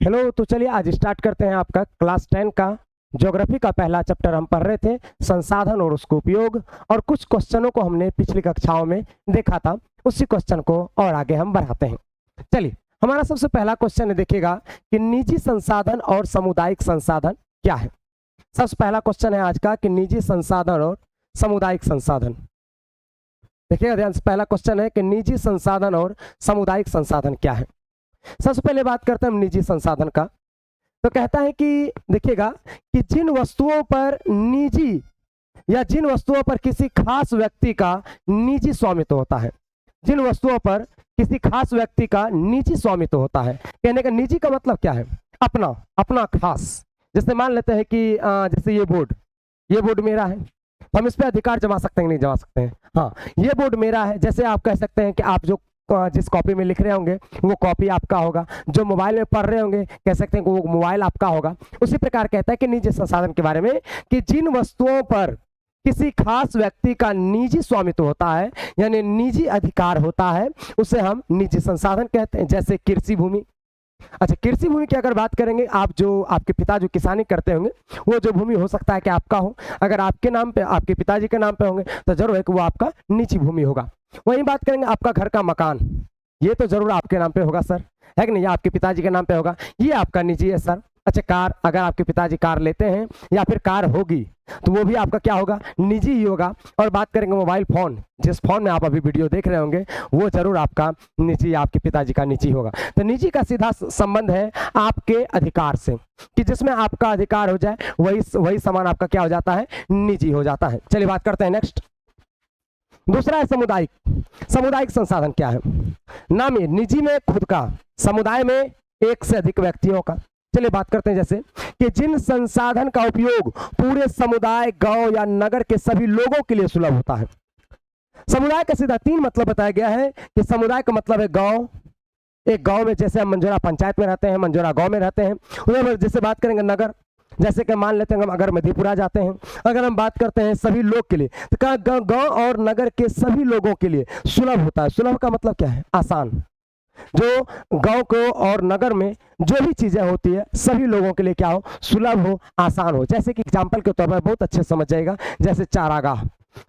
Hello, तो चलिए आज स्टार्ट करते हैं आपका क्लास 10 का ज्योग्राफी का पहला चैप्टर। हम पढ़ रहे थे संसाधन और उसका उपयोग, और कुछ क्वेश्चनों को हमने पिछली कक्षाओं में देखा था, उसी क्वेश्चन को और आगे हम बढ़ाते हैं। चलिए, हमारा सबसे पहला क्वेश्चन है, देखिएगा कि निजी संसाधन और सामुदायिक संसाधन क्या है। सबसे पहला क्वेश्चन है आज का कि निजी संसाधन और सामुदायिक संसाधन। देखिएगा ध्यान से, पहला क्वेश्चन है कि निजी संसाधन और सामुदायिक संसाधन क्या है। सबसे पहले बात करते हैं हम निजी संसाधन का। तो कहता है कि देखिएगा कि जिन वस्तुओं पर निजी या जिन वस्तुओं पर किसी खास व्यक्ति का निजी स्वामित्व होता है, जिन वस्तुओं पर किसी खास व्यक्ति का निजी स्वामित्व होता है। कहने का निजी का मतलब क्या है? अपना, अपना खास। जैसे मान लेते हैं कि जैसे ये बोर्ड मेरा है, तो हम इस पर अधिकार जमा सकते हैं, नहीं जमा सकते हैं? हाँ, ये बोर्ड मेरा है। जैसे आप कह सकते हैं कि आप जो जिस कॉपी में लिख रहे होंगे वो कॉपी आपका होगा, जो मोबाइल में पढ़ रहे होंगे कह सकते हैं कि वो मोबाइल आपका होगा। उसी प्रकार कहता है कि निजी संसाधन के बारे में कि जिन वस्तुओं पर किसी खास व्यक्ति का निजी स्वामित्व होता है, यानी निजी अधिकार होता है, उसे हम निजी संसाधन कहते हैं। जैसे कृषि भूमि। अच्छा, कृषि भूमि की अगर बात करेंगे, आप जो आपके पिता जो किसानी करते होंगे, वो जो भूमि हो सकता है कि आपका हो। अगर आपके नाम पे, आपके पिताजी के नाम पे होंगे तो जरूर है कि वो आपका निजी भूमि होगा। वहीं बात करेंगे आपका घर का मकान, ये तो जरूर आपके नाम पे होगा सर, है कि नहीं? या आपके पिताजी के नाम पे होगा, ये आपका निजी है सर। अच्छा, कार, अगर आपके पिताजी कार लेते हैं या फिर कार होगी तो वो भी आपका क्या होगा? निजी ही होगा। और बात करेंगे मोबाइल फोन, जिस फोन में आप अभी वीडियो देख रहे होंगे वो जरूर आपका निजी, आपके पिताजी का निजी होगा। तो निजी का सीधा संबंध है आपके अधिकार से, कि जिसमें आपका अधिकार हो जाए वही सामान आपका क्या हो जाता है? निजी हो जाता है। चलिए बात करते हैं नेक्स्ट। दूसरा है सामुदायिक। सामुदायिक संसाधन क्या है? नाम ये, निजी में खुद का, समुदाय में एक से अधिक व्यक्तियों का। चलिए बात करते हैं जैसे कि जिन संसाधन का उपयोग पूरे समुदाय, गांव या नगर के सभी लोगों के लिए सुलभ होता है। समुदाय का सीधा 3 मतलब बताया गया है कि समुदाय का मतलब है गांव। एक गांव में, जैसे हम मंजोरा पंचायत में रहते हैं, मंजोरा गांव में रहते हैं। उधर जैसे बात करेंगे नगर, जैसे कि मान लेते हैं हम अगर मधेपुरा जाते हैं, अगर हम बात करते हैं सभी लोग के लिए, तो गांव और नगर के सभी लोगों के लिए सुलभ होता है। सुलभ का मतलब क्या है? आसान। जो गांव को और नगर में जो भी चीजें होती है सभी लोगों के लिए क्या हो? सुलभ हो, आसान हो। जैसे कि एग्जांपल के तौर पर बहुत अच्छे समझ जाएगा, जैसे चारागाह।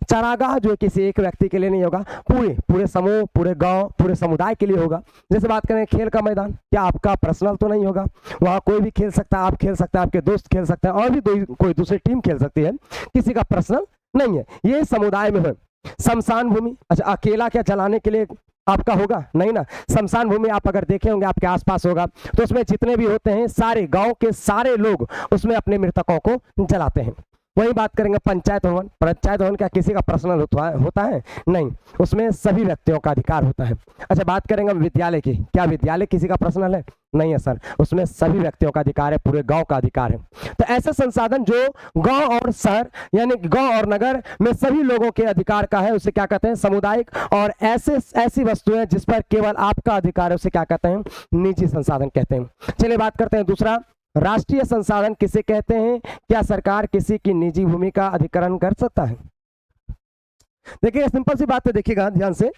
चारागाह जो किसी एक व्यक्ति के लिए नहीं होगा, पूरे समूह, पूरे गांव, पूरे समुदाय के लिए होगा। जैसे बात करें खेल का मैदान, क्या आपका पर्सनल तो नहीं होगा? वहां कोई भी खेल सकता है, आप खेल सकते हैं, आपके दोस्त खेल सकते हैं, और भी कोई दूसरी टीम खेल सकती है, किसी का पर्सनल नहीं है। ये समुदाय में है। शमशान भूमि, अच्छा अकेला क्या जलाने के लिए आपका होगा? नहीं ना। शमशान भूमि आप अगर देखे होंगे आपके आसपास होगा, तो उसमें जितने भी होते हैं सारे गांव के सारे लोग उसमें अपने मृतकों को जलाते हैं। वही बात करेंगे पंचायत भवन। पंचायत भवन क्या किसी का पर्सनल होता है? नहीं, उसमें सभी व्यक्तियों का अधिकार होता है। अच्छा, बात करेंगे विद्यालय की। क्या विद्यालय किसी का पर्सनल है? नहीं है सर, उसमें सभी व्यक्तियों का अधिकार है, पूरे गांव का अधिकार है। तो ऐसे संसाधन जो गांव और शहर यानी गांव और नगर में सभी लोगों के अधिकार का है, उसे क्या कहते हैं? सामुदायिक। और ऐसी वस्तुएं जिस पर केवल आपका अधिकार है, उसे क्या कहते हैं? निजी संसाधन कहते हैं। चलिए बात करते हैं दूसरा, राष्ट्रीय संसाधन किसे कहते हैं? क्या सरकार किसी की निजी भूमि का अधिग्रहण कर सकता है? देखिए सिंपल सी बात है, देखिएगा ध्यान से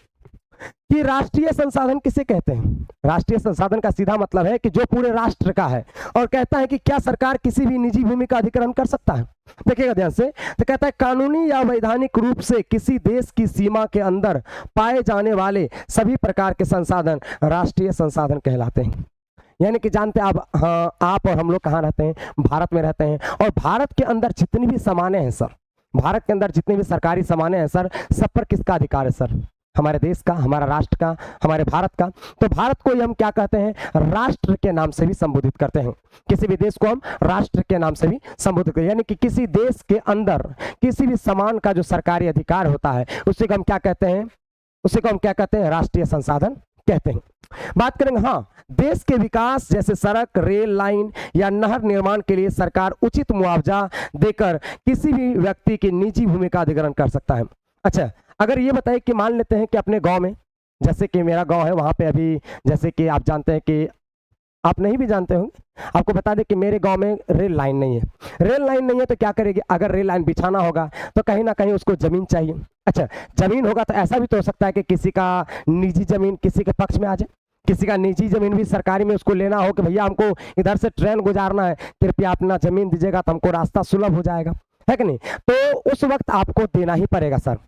कि राष्ट्रीय संसाधन किसे कहते हैं। राष्ट्रीय संसाधन का सीधा मतलब है कि जो पूरे राष्ट्र का है, और कहता है कि क्या सरकार किसी भी निजी भूमि का अधिग्रहण कर सकता है। देखिएगा ध्यान से, तो कहता है कानूनी या वैधानिक रूप से किसी देश की सीमा के अंदर पाए जाने वाले सभी प्रकार के संसाधन राष्ट्रीय संसाधन कहलाते हैं। यानी कि जानते हैं आप और हम लोग कहाँ रहते हैं? भारत में रहते हैं। और भारत के अंदर जितनी भी सामानें हैं सर, भारत के अंदर जितनी भी सरकारी सामानें हैं सर, सब पर किसका अधिकार है सर? हमारे देश का, हमारा राष्ट्र का, हमारे भारत का। तो भारत को हम क्या कहते हैं? राष्ट्र के नाम से भी संबोधित करते हैं। किसी भी देश को हम राष्ट्र के नाम से भी संबोधित करते हैं। यानी कि किसी देश के अंदर किसी भी सामान का जो सरकारी अधिकार होता है, उसे को हम क्या कहते हैं? उसे को हम क्या कहते हैं? राष्ट्रीय संसाधन कहते हैं। बात करेंगे हाँ, देश के विकास जैसे सड़क, रेल लाइन या नहर निर्माण के लिए सरकार उचित मुआवजा देकर किसी भी व्यक्ति की निजी भूमि का अधिग्रहण कर सकता है। अच्छा, अगर ये बताइए कि मान लेते हैं कि अपने गांव में, जैसे कि मेरा गांव है, वहां पे अभी जैसे कि आप जानते हैं कि आप नहीं भी जानते होंगे, आपको बता दें कि मेरे गांव में रेल लाइन नहीं है। रेल लाइन नहीं है तो क्या करेगी? अगर रेल लाइन बिछाना होगा तो कहीं ना कहीं उसको जमीन चाहिए। अच्छा, जमीन होगा तो ऐसा भी तो हो सकता है कि किसी का निजी जमीन किसी के पक्ष में आ जाए, किसी का निजी जमीन भी सरकारी में उसको लेना हो कि भैया हमको इधर से ट्रेन गुजारना है, कृपया अपना जमीन दीजिएगा तो हमको रास्ता सुलभ हो जाएगा, है कि नहीं। तो उस वक्त आपको देना ही पड़ेगा सर।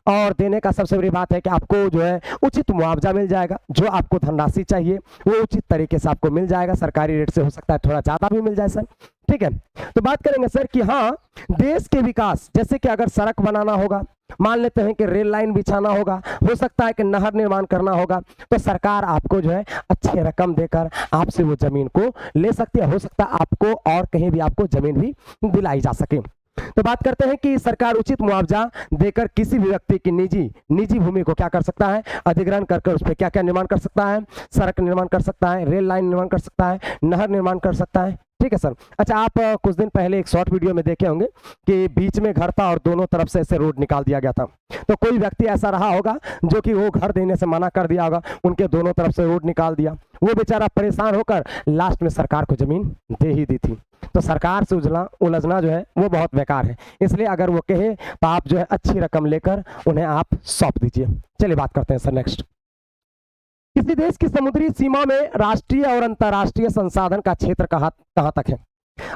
और देने का सबसे बड़ी बात है कि आपको जो है उचित मुआवजा मिल जाएगा, जो आपको धनराशि चाहिए वो उचित तरीके से आपको मिल जाएगा, सरकारी रेट से हो सकता है थोड़ा ज़्यादा भी मिल जाए सर, ठीक है। तो बात करेंगे सर कि हाँ, देश के विकास, जैसे कि अगर सड़क बनाना होगा, मान लेते हैं कि रेल लाइन बिछाना होगा, हो सकता है कि नहर निर्माण करना होगा, तो सरकार आपको जो है अच्छी रकम देकर आपसे वो जमीन को ले सकती है, हो सकता है आपको और कहीं भी आपको जमीन भी दिलाई जा सके। तो बात करते हैं कि सरकार उचित मुआवजा देकर किसी भी व्यक्ति की निजी भूमि को क्या कर सकता है, अधिग्रहण कर उस पर क्या क्या निर्माण कर सकता है, सड़क निर्माण कर सकता है, रेल लाइन निर्माण कर सकता है, नहर निर्माण कर सकता है, ठीक है सर। अच्छा, आप कुछ दिन पहले एक शॉर्ट वीडियो में देखे होंगे कि बीच में घर था और दोनों तरफ से ऐसे रोड निकाल दिया गया था, तो कोई व्यक्ति ऐसा रहा होगा जो कि वो घर देने से मना कर दिया होगा, उनके दोनों तरफ से रोड निकाल दिया, वो बेचारा परेशान होकर लास्ट में सरकार को जमीन दे ही दी थी। तो सरकार से उलझना जो है वो बहुत बेकार है, इसलिए अगर वो कहे तो आप जो है अच्छी रकम लेकर उन्हें आप सौंप दीजिए। चलिए बात करते हैं सर नेक्स्ट। किसी देश की समुद्री सीमा में राष्ट्रीय और अंतर्राष्ट्रीय संसाधन का क्षेत्र कहां तक है।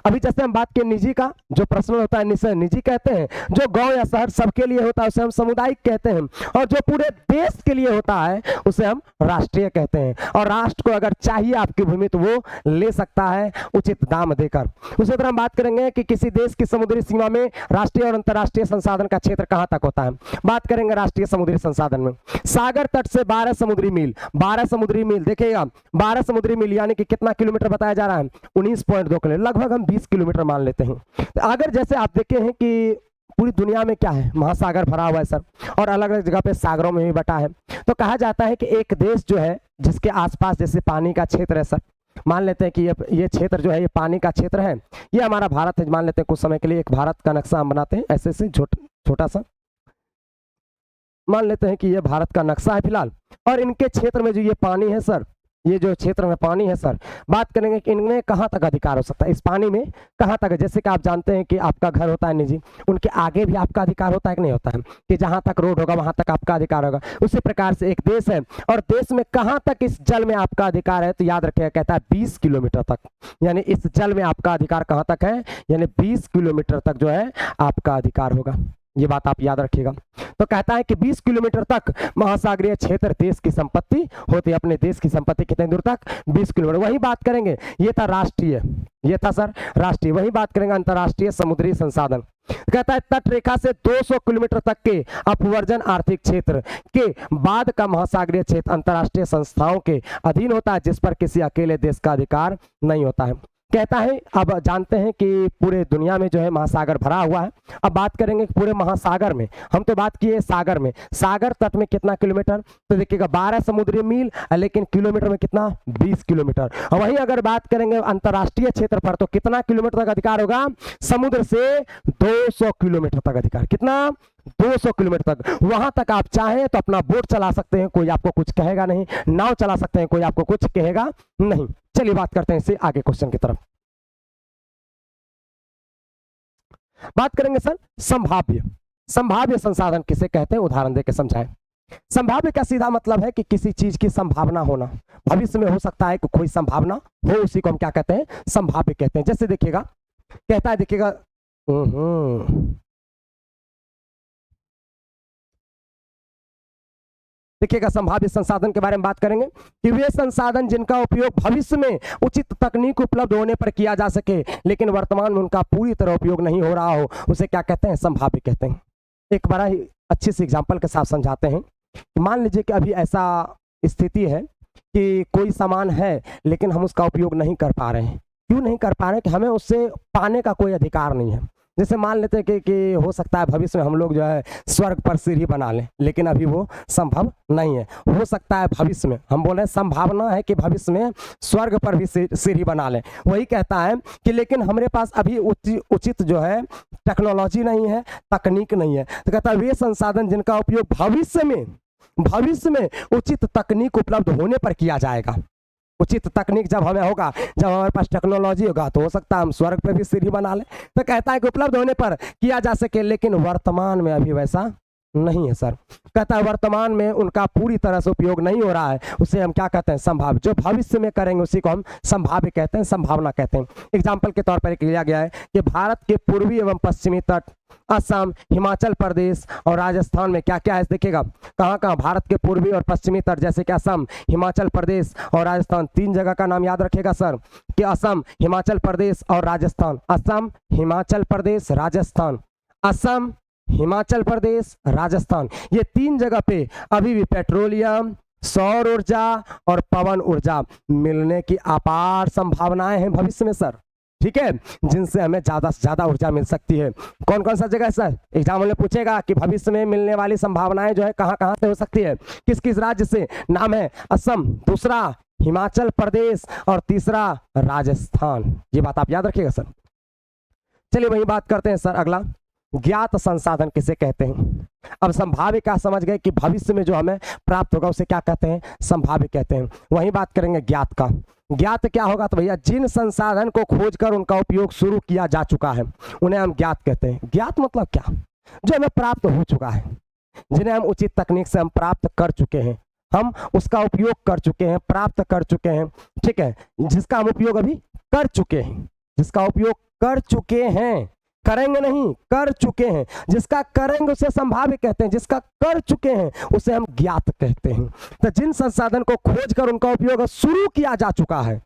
अभी जैसे हम बात किए निजी का, जो पर्सनल होता है निजी कहते हैं, जो गांव या शहर सबके लिए होता है उसे हम सामुदायिक कहते हैं, और जो पूरे देश के लिए होता है उसे हम राष्ट्रीय कहते हैं। और राष्ट्र को अगर चाहिए आपकी भूमि तो वो ले सकता है उचित दाम देकर। उसी तरह हम बात करेंगे कि किसी देश की समुद्री सीमा में राष्ट्रीय और अंतर्राष्ट्रीय संसाधन का क्षेत्र कहां तक होता है। बात करेंगे राष्ट्रीय समुद्री संसाधन में, सागर तट से 12 समुद्री मील, 12 समुद्री मील देखिएगा, 12 समुद्री मील यानी कि कितना किलोमीटर बताया जा रहा है, 19.2 किलोमीटर, लगभग हम 20 किलोमीटर मान लेते हैं। तो अगर जैसे आप देखे हैं कि पूरी दुनिया में क्या है, महासागर भरा हुआ है सर, और अलग अलग जगह पे सागरों में भी बटा है, तो कहा जाता है कि एक देश जो है जिसके आसपास जैसे पानी का क्षेत्र है सर, मान लेते हैं कि ये क्षेत्र जो है ये पानी का क्षेत्र है, ये हमारा भारत है, मान लेते हैं कुछ समय के लिए एक भारत का नक्शा हम बनाते हैं ऐसे से छोटा सा, मान लेते हैं कि ये भारत का नक्शा है फिलहाल, और इनके क्षेत्र में जो ये पानी है सर, ये जो क्षेत्र में पानी है सर, बात करेंगे कि इनमें कहाँ तक अधिकार हो सकता है, इस पानी में कहाँ तक है। जैसे कि आप जानते हैं कि आपका घर होता है निजी, उनके आगे भी आपका अधिकार होता है कि नहीं होता है, कि जहाँ तक रोड होगा वहाँ तक आपका अधिकार होगा। उसी प्रकार से एक देश है और देश में कहाँ तक इस जल में आपका अधिकार है, तो याद रखिएगा कहता है 20 किलोमीटर तक, यानी इस जल में आपका अधिकार कहाँ तक है, यानी 20 किलोमीटर तक जो है आपका अधिकार होगा, ये बात आप याद रखिएगा। तो कहता है कि 20 किलोमीटर तक महासागरीय क्षेत्र देश की संपत्ति होती है, अपने देश की संपत्ति कितने दूर तक, 20 किलोमीटर। वही बात करेंगे, ये था राष्ट्रीय, ये था सर राष्ट्रीय। वही बात करेंगे अंतर्राष्ट्रीय समुद्री संसाधन, कहता है तट रेखा से 200 किलोमीटर तक के अपवर्जन आर्थिक क्षेत्र के बाद का महासागरीय क्षेत्र अंतर्राष्ट्रीय संस्थाओं के अधीन होता है, जिस पर किसी अकेले देश का अधिकार नहीं होता है। कहता है, अब जानते हैं कि पूरे दुनिया में जो है महासागर भरा हुआ है। अब बात करेंगे पूरे महासागर में, हम तो बात किए सागर में, सागर तट में कितना किलोमीटर, तो देखिएगा 12 समुद्री मील, लेकिन किलोमीटर में कितना, 20 किलोमीटर। और वहीं अगर बात करेंगे अंतर्राष्ट्रीय क्षेत्र पर, तो कितना किलोमीटर तक अधिकार होगा, समुद्र से 200 किलोमीटर तक अधिकार, कितना, 200 किलोमीटर तक। वहां तक आप चाहें तो अपना बोट चला सकते हैं, कोई आपको कुछ कहेगा नहीं, नाव चला सकते हैं, कोई आपको कुछ कहेगा नहीं। चलिए बात करते हैं इससे आगे क्वेश्चन की तरफ। बात करेंगे सर संभाव्य संसाधन किसे कहते हैं, उदाहरण देकर समझाएं। संभाव्य का सीधा मतलब है कि किसी चीज की संभावना होना, भविष्य में हो सकता है कि कोई संभावना हो, उसी को हम क्या कहते हैं, संभाव्य कहते हैं। जैसे देखिएगा, कहता है देखिएगा, देखिएगा संभाव्य संसाधन के बारे में बात करेंगे कि वे संसाधन जिनका उपयोग भविष्य में उचित तकनीक उपलब्ध होने पर किया जा सके, लेकिन वर्तमान में उनका पूरी तरह उपयोग नहीं हो रहा हो, उसे क्या कहते हैं, संभाव्य कहते हैं। एक बड़ा ही अच्छे से एग्जांपल के साथ समझाते हैं कि मान लीजिए कि अभी ऐसा स्थिति है कि कोई सामान है लेकिन हम उसका उपयोग नहीं कर पा रहे हैं। क्यों नहीं कर पा रहे हैं, कि हमें उससे पाने का कोई अधिकार नहीं है। जैसे मान लेते हैं कि हो सकता है भविष्य में हम लोग जो है स्वर्ग पर सीढ़ी बना लें, लेकिन अभी वो संभव नहीं है। हो सकता है भविष्य में, हम बोल रहे हैं संभावना है कि भविष्य में स्वर्ग पर भी सीढ़ी बना लें। वही कहता है कि लेकिन हमारे पास अभी उचित जो है टेक्नोलॉजी नहीं है, तकनीक नहीं है। तो कहता है वे संसाधन जिनका उपयोग भविष्य में उचित तकनीक उपलब्ध होने पर किया जाएगा। उचित तकनीक जब हमें होगा, जब हमारे पास टेक्नोलॉजी होगा, तो हो सकता है हम स्वर्ग पे भी सीढ़ी बना लें। तो कहता है कि उपलब्ध होने पर किया जा सके, लेकिन वर्तमान में अभी वैसा नहीं है सर। कहता है वर्तमान में उनका पूरी तरह से उपयोग नहीं हो रहा है, उसे हम क्या कहते हैं, संभाव्य। जो भविष्य में करेंगे उसी को हम संभाव्य कहते हैं, संभावना कहते हैं। एग्जाम्पल के तौर पर लिया गया है कि भारत के पूर्वी एवं पश्चिमी तट, असम, हिमाचल प्रदेश और राजस्थान में क्या क्या है देखिएगा। कहाँ कहाँ भारत के पूर्वी और पश्चिमी तट, जैसे कि असम, हिमाचल प्रदेश और राजस्थान। 3 जगह का नाम याद रखिएगा सर कि असम, हिमाचल प्रदेश और राजस्थान। असम, हिमाचल प्रदेश, राजस्थान। असम, हिमाचल प्रदेश, राजस्थान। ये 3 जगह पे अभी भी पेट्रोलियम, सौर ऊर्जा और पवन ऊर्जा मिलने की अपार संभावनाएं हैं भविष्य में सर। ठीक है, जिनसे हमें ज्यादा से ज्यादा ऊर्जा मिल सकती है। कौन कौन सा जगह है सर? एग्जाम में पूछेगा कि भविष्य में मिलने वाली संभावनाएं जो है कहाँ कहाँ से हो सकती है, किस किस राज्य से। नाम है असम, दूसरा हिमाचल प्रदेश और तीसरा राजस्थान। ये बात आप याद रखिएगा सर। चलिए वही बात करते हैं सर। अगला, ज्ञात संसाधन किसे कहते हैं? अब संभाव्य क्या समझ गए कि भविष्य में जो हमें प्राप्त होगा उसे क्या कहते हैं, संभाव्य कहते हैं। वही बात करेंगे ज्ञात का। ज्ञात क्या होगा? तो भैया जिन संसाधन को खोजकर उनका उपयोग शुरू किया जा चुका है उन्हें हम ज्ञात कहते हैं। ज्ञात मतलब क्या? जो हमें प्राप्त हो चुका है, जिन्हें हम उचित तकनीक से हम प्राप्त कर चुके हैं, हम उसका उपयोग कर चुके हैं, प्राप्त कर चुके हैं। ठीक है, जिसका हम उपयोग अभी कर चुके हैं, जिसका उपयोग कर चुके हैं, करेंगे नहीं, कर चुके हैं। जिसका करेंगे उसे संभाव्य कहते हैं, जिसका कर चुके हैं उसे हम ज्ञात कहते हैं। तो जिन संसाधन को खोजकर उनका उपयोग शुरू किया जा चुका है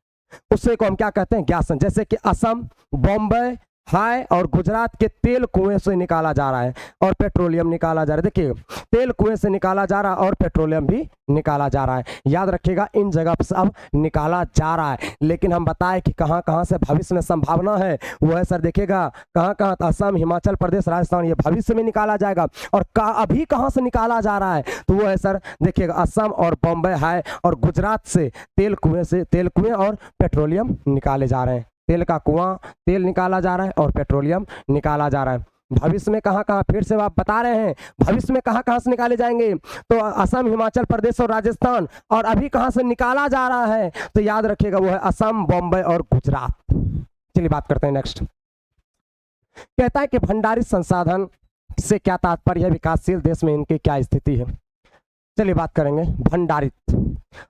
उसे को हम क्या कहते हैं, ज्ञात। जैसे कि असम, बॉम्बे, हाय और गुजरात के तेल कुएं से निकाला जा रहा है और पेट्रोलियम निकाला जा रहा है। देखिए, तेल कुएं से निकाला जा रहा है और पेट्रोलियम भी निकाला जा रहा है। याद रखिएगा इन जगह पर सब निकाला जा रहा है। लेकिन हम बताएं कि कहाँ कहाँ से भविष्य में संभावना है, वो है सर देखिएगा कहाँ कहाँ, असम, हिमाचल प्रदेश, राजस्थान, ये भविष्य में निकाला जाएगा। और अभी कहाँ से निकाला जा रहा है तो वो है सर देखिएगा असम और बॉम्बे, हाय और गुजरात से तेल कुएं और पेट्रोलियम निकाले जा रहे हैं। तेल का कुआं, तेल निकाला जा रहा है और पेट्रोलियम निकाला जा रहा है। भविष्य में कहाँ कहाँ, फिर से आप बता रहे हैं भविष्य में कहाँ कहाँ से निकाले जाएंगे, तो असम, हिमाचल प्रदेश और राजस्थान। और अभी कहाँ से निकाला जा रहा है तो याद रखिएगा वो है असम, बॉम्बे और गुजरात। चलिए बात करते हैं नेक्स्ट। कहता है कि भंडारित संसाधन से क्या तात्पर्य है, विकासशील देश में इनकी क्या स्थिति है। चलिए बात करेंगे भंडारित।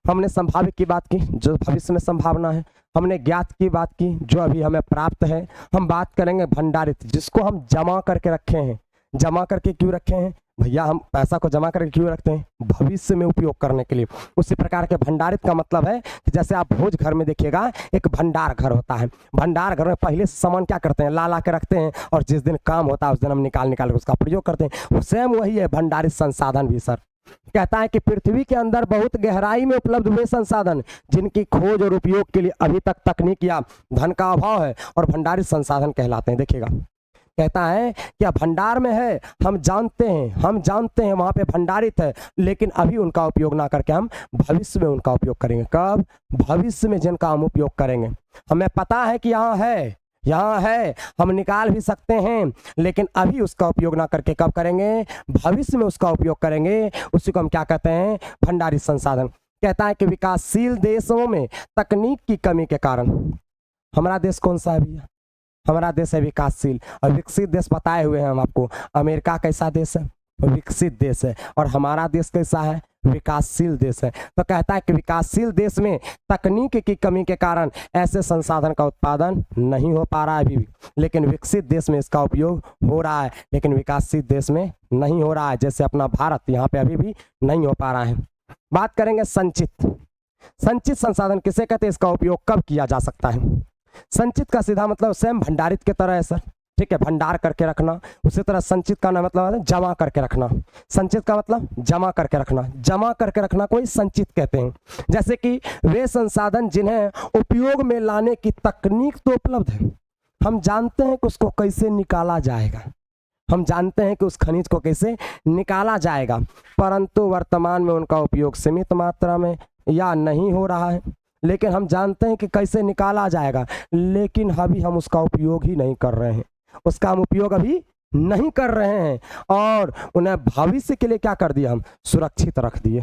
हमने संभावित की बात की जो भविष्य में संभावना है, हमने ज्ञात की बात की जो अभी हमें प्राप्त है। हम बात करेंगे भंडारित, जिसको हम जमा करके रखे हैं। जमा करके क्यों रखे हैं भैया? हम पैसा को जमा करके क्यों रखते हैं? भविष्य में उपयोग करने के लिए। उसी प्रकार के भंडारित का मतलब है कि जैसे आप भोज घर में देखिएगा एक भंडार घर होता है। भंडार घर में पहले से सामान क्या करते हैं, ला के रखते हैं और जिस दिन काम होता है उस दिन हम निकाल के उसका प्रयोग करते हैं। सेम वही है भंडारित संसाधन भी सर। कहता है कि पृथ्वी के अंदर बहुत गहराई में उपलब्ध हुए संसाधन जिनकी खोज और उपयोग के लिए अभी तक तकनीक या धन का अभाव है और भंडारित संसाधन कहलाते हैं। देखिएगा कहता है क्या भंडार में है, हम जानते हैं वहां पे भंडारित है, लेकिन अभी उनका उपयोग ना करके हम भविष्य में उनका उपयोग करेंगे। कब? भविष्य में जिनका हम उपयोग करेंगे। हमें पता है कि यहाँ है, हम निकाल भी सकते हैं, लेकिन अभी उसका उपयोग ना करके कब करेंगे? भविष्य में उसका उपयोग करेंगे। उसी को हम क्या कहते हैं? भंडारित संसाधन। कहता है कि विकासशील देशों में तकनीक की कमी के कारण, हमारा देश कौन सा है भैया? हमारा देश है विकासशील। और विकसित देश बताए हुए हैं हम आपको। अमेरिका कैसा देश है? विकसित देश है। और हमारा देश कैसा है? विकासशील देश है। तो कहता है कि विकासशील देश में तकनीक की कमी के कारण ऐसे संसाधन का उत्पादन नहीं हो पा रहा है अभी भी, लेकिन विकसित देश में इसका उपयोग हो रहा है, लेकिन विकासशील देश में नहीं हो रहा है। जैसे अपना भारत, यहाँ पे अभी भी नहीं हो पा रहा है। बात करेंगे संचित संसाधन किसे कहते हैं, इसका उपयोग कब किया जा सकता है? संचित का सीधा मतलब सेम भंडारित के तरह है सर। ठीक है, भंडार करके रखना। उसी तरह संचित का मतलब है जमा करके रखना। संचित का मतलब जमा करके रखना। जमा करके रखना को ही संचित कहते हैं। जैसे कि वे संसाधन जिन्हें उपयोग में लाने की तकनीक तो उपलब्ध है, हम जानते हैं कि उसको कैसे निकाला जाएगा, हम जानते हैं कि उस खनिज को कैसे निकाला जाएगा, परंतु वर्तमान में उनका उपयोग सीमित मात्रा में या नहीं हो रहा है। लेकिन हम जानते हैं कि कैसे निकाला जाएगा, लेकिन अभी हम उसका उपयोग ही नहीं कर रहे हैं, उसका हम उपयोग अभी नहीं कर रहे हैं। और उन्हें भविष्य के लिए क्या कर दिया? हम सुरक्षित रख दिए।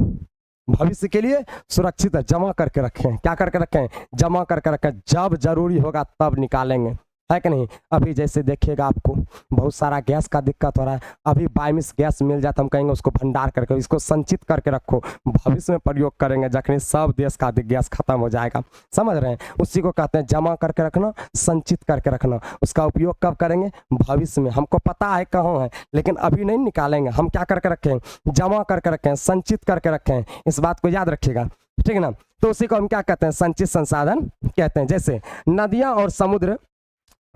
भविष्य के लिए सुरक्षित जमा करके रखें। क्या करके रखें? जमा करके रखें। जब जरूरी होगा तब निकालेंगे। है कि नहीं। अभी जैसे देखिएगा आपको बहुत सारा गैस का दिक्कत हो रहा है, अभी बाय मिस गैस मिल जाए तो हम कहेंगे उसको भंडार करके इसको संचित करके रखो, भविष्य में प्रयोग करेंगे जखनी सब देश का गैस खत्म हो जाएगा। समझ रहे हैं, उसी को कहते हैं जमा करके रखना, संचित करके रखना। उसका उपयोग कब करेंगे, भविष्य में। हमको पता है कहाँ है लेकिन अभी नहीं निकालेंगे, हम क्या करके रखें, जमा करके रखें, संचित करके रखें। इस बात को याद रखिएगा, ठीक है ना। तो उसी को हम क्या कहते हैं, संचित संसाधन कहते हैं। जैसे नदियां और समुद्र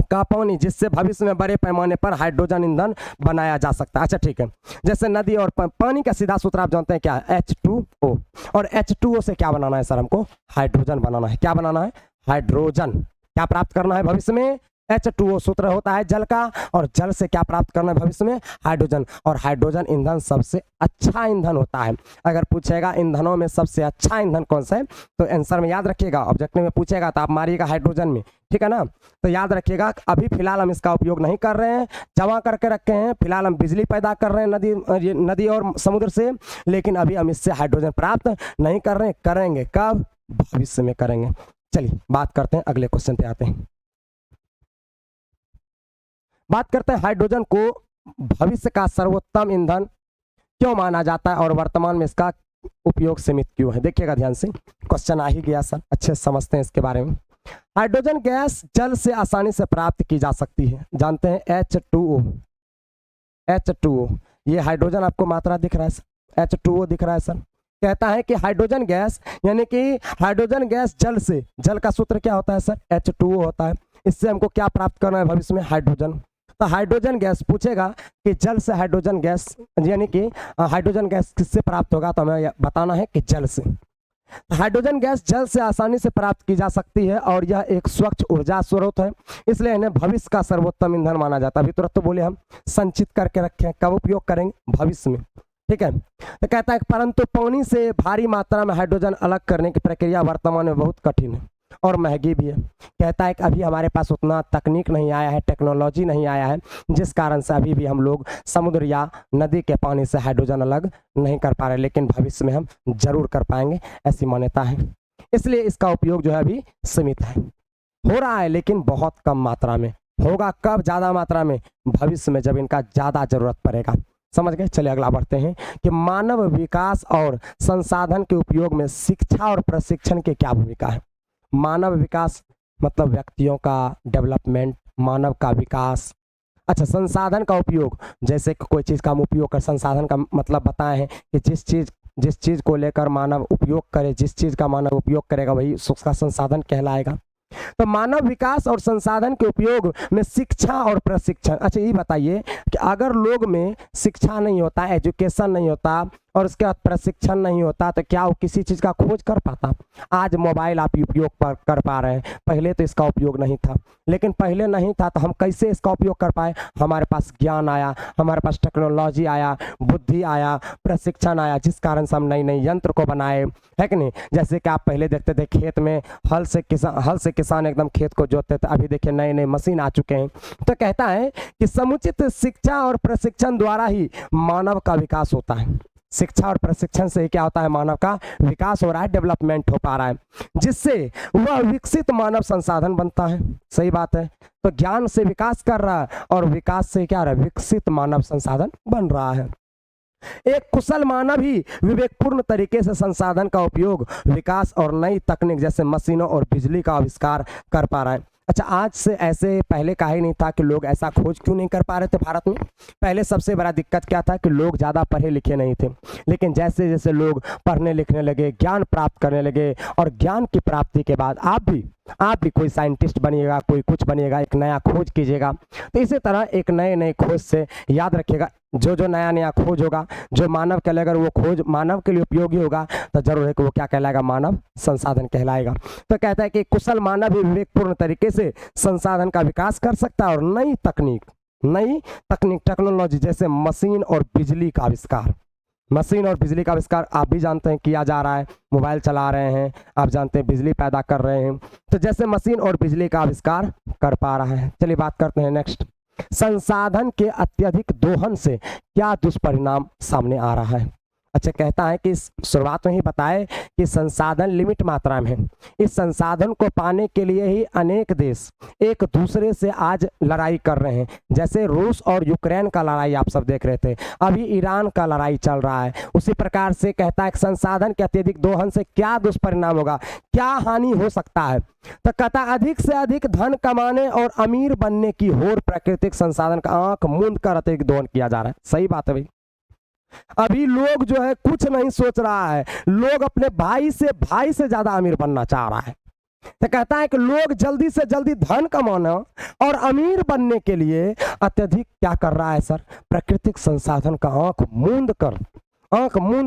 का पानी जिससे भविष्य में बड़े पैमाने पर हाइड्रोजन ईंधन बनाया जा सकता है। अच्छा ठीक है, जैसे नदी और पानी का सीधा सूत्र आप जानते हैं क्या है, H2O। और H2O से क्या बनाना है सर, हमको हाइड्रोजन बनाना है। क्या बनाना है, हाइड्रोजन। क्या प्राप्त करना है भविष्य में, H2O सूत्र होता है जल का, और जल से क्या प्राप्त करना है भविष्य में, हाइड्रोजन। और हाइड्रोजन ईंधन सबसे अच्छा ईंधन होता है। अगर पूछेगा ईंधनों में सबसे अच्छा ईंधन कौन सा है, तो आंसर में याद रखिएगा, ऑब्जेक्टिव में पूछेगा तो आप मारिएगा हाइड्रोजन में, ठीक है ना। तो याद रखिएगा अभी फिलहाल हम इसका उपयोग नहीं कर रहे हैं, जमा करके रखे हैं। फिलहाल हम बिजली पैदा कर रहे हैं नदी और समुद्र से, लेकिन अभी हम इससे हाइड्रोजन प्राप्त नहीं कर रहे हैं। करेंगे कब, भविष्य में करेंगे। चलिए बात करते हैं, अगले क्वेश्चन पे आते हैं। बात करते हैं हाइड्रोजन को भविष्य का सर्वोत्तम ईंधन क्यों माना जाता है और वर्तमान में इसका उपयोग सीमित क्यों है। देखिएगा ध्यान से, क्वेश्चन आ ही गया सर, अच्छे से समझते हैं इसके बारे में। हाइड्रोजन गैस जल से आसानी से प्राप्त की जा सकती है, जानते हैं H2O। H2O ये हाइड्रोजन आपको मात्रा दिख रहा है सर, H2O दिख रहा है सर। कहता है कि हाइड्रोजन गैस यानी कि हाइड्रोजन गैस जल से, जल का सूत्र क्या होता है सर, H2O होता है। इससे हमको क्या प्राप्त करना है भविष्य में, हाइड्रोजन। तो हाइड्रोजन गैस पूछेगा कि जल से हाइड्रोजन गैस यानी कि हाइड्रोजन गैस किससे प्राप्त होगा, तो हमें बताना है कि जल से। हाइड्रोजन गैस जल से आसानी से प्राप्त की जा सकती है और यह एक स्वच्छ ऊर्जा स्रोत है, इसलिए इन्हें भविष्य का सर्वोत्तम ईंधन माना जाता है। अभी तुरंत तो बोले हम संचित करके रखें, कब उपयोग करेंगे, भविष्य में, ठीक है। तो कहता है परंतु पानी से भारी मात्रा में हाइड्रोजन अलग करने की प्रक्रिया वर्तमान में बहुत कठिन है और महंगी भी है। कहता है कि अभी हमारे पास उतना तकनीक नहीं आया है, टेक्नोलॉजी नहीं आया है, जिस कारण से अभी भी हम लोग समुद्र या नदी के पानी से हाइड्रोजन अलग नहीं कर पा रहे, लेकिन भविष्य में हम जरूर कर पाएंगे, ऐसी मान्यता है। इसलिए इसका उपयोग जो है अभी सीमित है, हो रहा है लेकिन बहुत कम मात्रा में। होगा कब ज़्यादा मात्रा में, भविष्य में जब इनका ज़्यादा जरूरत पड़ेगा। समझ गए। चलिए अगला बढ़ते हैं कि मानव विकास और संसाधन के उपयोग में शिक्षा और प्रशिक्षण की क्या भूमिका है। मानव विकास मतलब व्यक्तियों का डेवलपमेंट, मानव का विकास। अच्छा, संसाधन का उपयोग, जैसे कि कोई चीज़ का हम उपयोग कर, संसाधन का मतलब बताए हैं कि जिस चीज़ को लेकर मानव उपयोग करे, जिस चीज़ का मानव उपयोग करेगा वही उसका संसाधन कहलाएगा। तो मानव विकास और संसाधन के उपयोग में शिक्षा और प्रशिक्षण। अच्छा ये बताइए कि अगर लोग में शिक्षा नहीं होता, एजुकेशन नहीं होता और उसके बाद प्रशिक्षण नहीं होता, तो क्या वो किसी चीज़ का खोज कर पाता। आज मोबाइल आप उपयोग कर पा रहे हैं, पहले तो इसका उपयोग नहीं था, लेकिन पहले नहीं था तो हम कैसे इसका उपयोग कर पाए, हमारे पास ज्ञान आया, हमारे पास टेक्नोलॉजी आया, बुद्धि आया, प्रशिक्षण आया, जिस कारण से हम नई नई यंत्र को बनाए, है कि नहीं। जैसे कि आप पहले देखते थे खेत में हल से किसान एकदम खेत को जोतते थे, अभी देखिए नए नए मशीन आ चुके हैं। तो कहता है कि समुचित शिक्षा और प्रशिक्षण द्वारा ही मानव का विकास होता है। शिक्षा और प्रशिक्षण से क्या होता है, मानव का विकास हो रहा है, डेवलपमेंट हो पा रहा है, जिससे वह विकसित मानव संसाधन बनता है। सही बात है। तो ज्ञान से विकास कर रहा है और विकास से क्या रहा है, विकसित मानव संसाधन बन रहा है। एक कुशल मानव ही विवेकपूर्ण तरीके से संसाधन का उपयोग, विकास और नई तकनीक जैसे मशीनों और बिजली का आविष्कार कर पा रहा है। अच्छा, आज से ऐसे पहले का ही नहीं था कि लोग ऐसा खोज क्यों नहीं कर पा रहे थे भारत में। पहले सबसे बड़ा दिक्कत क्या था कि लोग ज़्यादा पढ़े लिखे नहीं थे, लेकिन जैसे जैसे लोग पढ़ने लिखने लगे, ज्ञान प्राप्त करने लगे, और ज्ञान की प्राप्ति के बाद आप भी कोई साइंटिस्ट बनिएगा, कोई कुछ बनिएगा, एक नया खोज कीजिएगा। तो इसी तरह एक नए खोज से याद रखिएगा, जो नया खोज होगा, जो मानव के लिए अगर वो खोज मानव के लिए उपयोगी होगा, तो जरूर है कि वो क्या कहलाएगा, मानव संसाधन कहलाएगा। तो कहता है कि कुशल मानव ही विवेकपूर्ण तरीके से संसाधन का विकास कर सकता है और नई तकनीक टेक्नोलॉजी जैसे मशीन और बिजली का आविष्कार आप भी जानते हैं किया जा रहा है। मोबाइल चला रहे हैं, आप जानते हैं बिजली पैदा कर रहे हैं, तो जैसे मशीन और बिजली का आविष्कार कर पा रहा है। चलिए बात करते हैं नेक्स्ट, संसाधन के अत्यधिक दोहन से क्या दुष्परिणाम सामने आ रहा है। अच्छा, कहता है कि शुरुआत में ही बताए कि संसाधन लिमिट मात्रा में है। इस संसाधन को पाने के लिए ही अनेक देश एक दूसरे से आज लड़ाई कर रहे हैं। जैसे रूस और यूक्रेन का लड़ाई आप सब देख रहे थे, अभी ईरान का लड़ाई चल रहा है। उसी प्रकार से कहता है कि संसाधन के अत्यधिक दोहन से क्या दुष्परिणाम होगा, क्या हानि हो सकता है। तो कहता है अधिक से अधिक धन कमाने और अमीर बनने की होड़ प्राकृतिक संसाधन का आंख मूंद कर अत्यधिक दोहन किया जा रहा है। सही बात है भाई। अभी लोग जो है कुछ नहीं सोच रहा है, लोग अपने भाई से ज्यादा अमीर बनना चाह रहा है। तो कहता है कि लोग जल्दी से जल्दी धन कमाना और अमीर बनने के लिए अत्यधिक क्या कर रहा है सर, प्राकृतिक संसाधन का आंख मूंद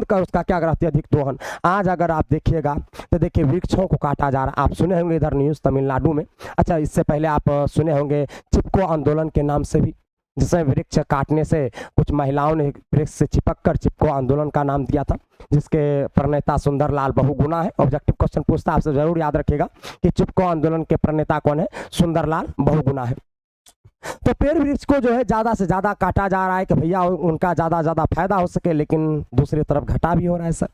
कर उसका क्या कर अत्यधिक दोहन। आज अगर आप देखिएगा तो देखिए वृक्षों को काटा जा रहा है। आप सुने होंगे इधर न्यूज़ तमिलनाडु में, अच्छा इससे पहले आप सुने होंगे चिपको आंदोलन के नाम से भी, जिसमें वृक्ष काटने से कुछ महिलाओं ने वृक्ष से चिपक कर चिपको आंदोलन का नाम दिया था, जिसके प्रणेता सुंदरलाल बहुगुणा है। ऑब्जेक्टिव क्वेश्चन पूछता है, आपसे जरूर याद रखिएगा कि चिपको आंदोलन के प्रणेता कौन है, सुंदरलाल बहुगुणा है। तो पेड़ वृक्ष को जो है ज्यादा से ज्यादा काटा जा रहा है कि भैया उनका ज्यादा फायदा हो सके, लेकिन दूसरी तरफ घाटा भी हो रहा है सर।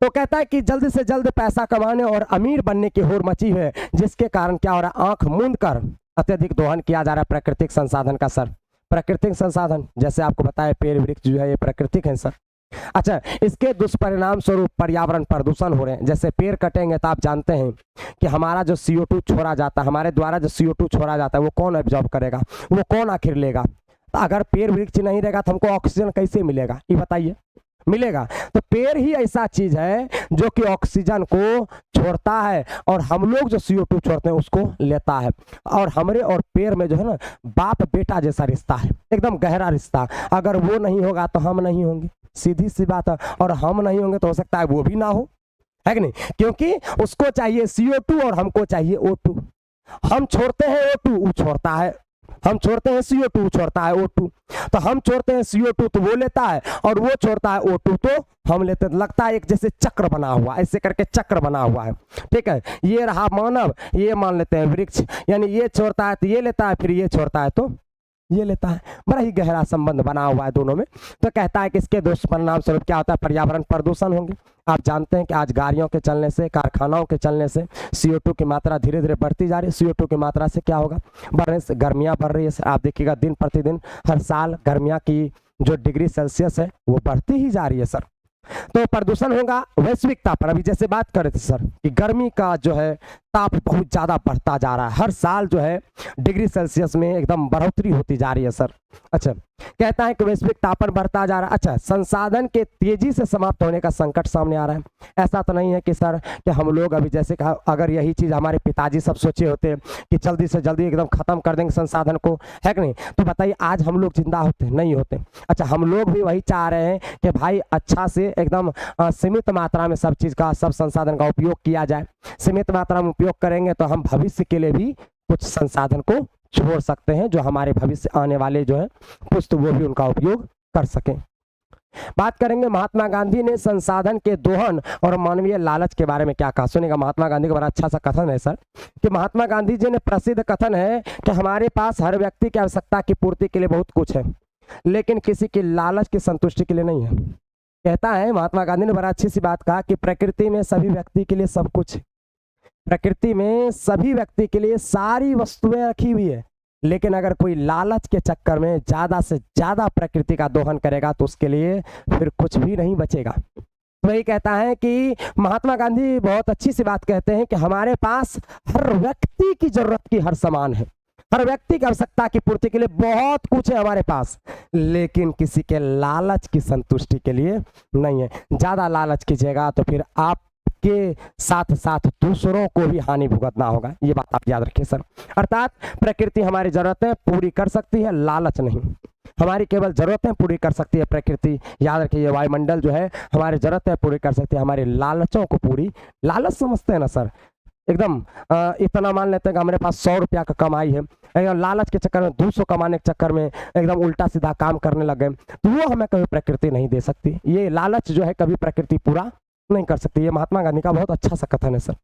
तो कहता है कि जल्दी से जल्द पैसा कमाने और अमीर बनने की होड़ मची है, जिसके कारण क्या हो रहा है, आंख मूंद कर अत्यधिक दोहन किया जा रहा है प्राकृतिक संसाधन का सर। प्राकृतिक संसाधन जैसे आपको बताया पेड़ वृक्ष जो है ये प्राकृतिक है सर। अच्छा, इसके दुष्परिणाम स्वरूप पर्यावरण प्रदूषण हो रहे हैं। जैसे पेड़ कटेंगे तो आप जानते हैं कि हमारा जो CO2 छोड़ा जाता है, हमारे द्वारा जो CO2 छोड़ा जाता है वो कौन एब्जॉर्ब करेगा, वो कौन आखिर लेगा। तो अगर पेड़ वृक्ष नहीं रहेगा तो हमको ऑक्सीजन कैसे मिलेगा, ये बताइए, मिलेगा। तो पेड़ ही ऐसा चीज है जो कि ऑक्सीजन को छोड़ता है और हम लोग जो CO2 छोड़ते हैं उसको लेता है। और हमरे और पेड़ में जो है ना बाप बेटा जैसा रिश्ता है, एकदम गहरा रिश्ता। अगर वो नहीं होगा तो हम नहीं होंगे, सीधी सी बात है। और हम नहीं होंगे तो हो सकता है वो भी ना हो, है कि नहीं, क्योंकि उसको चाहिए CO2 और हमको चाहिए O2। हम छोड़ते हैं O2, वो छोड़ता है, हम छोड़ते हैं CO2 छोड़ता है O2। तो हम छोड़ते हैं CO2 तो वो लेता है, और वो छोड़ता है O2 तो हम लेते हैं। लगता है एक जैसे चक्र बना हुआ, ऐसे करके चक्र बना हुआ है, ठीक है। ये रहा मानव, ये मान लेते हैं वृक्ष, यानी ये छोड़ता है तो ये लेता है, फिर ये छोड़ता है तो ये लेता है। बड़ा ही गहरा संबंध बना हुआ है दोनों में। तो कहता है कि इसके दुष्परिणाम स्वरूप क्या होता है, पर्यावरण प्रदूषण होंगे। आप जानते हैं कि आज गाड़ियों के चलने से, कारखानाओं के चलने से CO2 की मात्रा धीरे धीरे बढ़ती जा रही है। CO2 की मात्रा से क्या होगा, बढ़ने से गर्मियाँ बढ़ रही है। आप देखिएगा दिन प्रतिदिन हर साल गर्मियाँ की जो डिग्री सेल्सियस है वो बढ़ती ही जा रही है सर। तो प्रदूषण होगा, वैश्विक तापन, अभी जैसे बात कर रहे थे सर कि गर्मी का जो है ताप बहुत ज्यादा बढ़ता जा रहा है, हर साल जो है डिग्री सेल्सियस में एकदम बढ़ोतरी होती जा रही है सर। अच्छा, कहता है कि वैश्विक तापन बढ़ता जा रहा है। अच्छा, संसाधन के तेजी से समाप्त होने का संकट सामने आ रहा है। ऐसा तो नहीं है कि सर कि हम लोग अभी जैसे कहा, अगर यही चीज हमारे पिताजी सब सोचे होते कि जल्दी से जल्दी एकदम खत्म कर देंगे संसाधन को, है कि नहीं, तो बताइए आज हम लोग जिंदा होते, नहीं होते। अच्छा, हम लोग भी वही चाह रहे हैं कि भाई अच्छा से एकदम सीमित मात्रा में सब चीज का, सब संसाधन का उपयोग किया जाए। सीमित मात्रा में उपयोग करेंगे तो हम भविष्य के लिए भी कुछ संसाधन को छोड़ सकते हैं, जो हमारे भविष्य आने वाले जो है पुस्त वो भी उनका उपयोग कर सकें। बात करेंगे महात्मा गांधी ने संसाधन के दोहन और मानवीय लालच के बारे में क्या कहा। सुनेगा, महात्मा गांधी का बड़ा अच्छा सा कथन है सर कि महात्मा गांधी जी ने प्रसिद्ध कथन है कि हमारे पास हर व्यक्ति की आवश्यकता की पूर्ति के लिए बहुत कुछ है, लेकिन किसी की लालच की संतुष्टि के लिए नहीं है। कहता है महात्मा गांधी ने बड़ा अच्छी सी बात कहा कि प्रकृति में सभी व्यक्ति के लिए सब कुछ है, प्रकृति में सभी व्यक्ति के लिए सारी वस्तुएं रखी हुई है, लेकिन अगर कोई लालच के चक्कर में ज्यादा से ज्यादा प्रकृति का दोहन करेगा तो उसके लिए फिर कुछ भी नहीं बचेगा। तो वही कहता है कि महात्मा गांधी बहुत अच्छी सी बात कहते हैं कि हमारे पास हर व्यक्ति की जरूरत की हर सामान है, हर व्यक्ति की आवश्यकता की पूर्ति के लिए बहुत कुछ है हमारे पास, लेकिन किसी के लालच की संतुष्टि के लिए नहीं है। ज्यादा लालच कीजिएगा तो फिर आप के साथ साथ दूसरों को भी हानि भुगतना होगा, ये बात आप याद रखिए सर। अर्थात प्रकृति हमारी जरूरतें पूरी कर सकती है, लालच नहीं। हमारी केवल जरूरतें पूरी कर सकती है प्रकृति, याद रखिए। वायुमंडल जो है हमारी जरूरतें पूरी कर सकती है, हमारी लालचों को पूरी, लालच समझते हैं ना सर, एकदम इतना मान लेते हैं कि हमारे पास 100 रुपया का कमाई है, एकदम लालच के चक्कर में 200 कमाने के चक्कर में एकदम उल्टा सीधा काम करने लग गए, तो वो हमें कभी प्रकृति नहीं दे सकती। ये लालच जो है कभी प्रकृति पूरा नहीं कर सकती। ये महात्मा गांधी का बहुत अच्छा सा कथन है सर।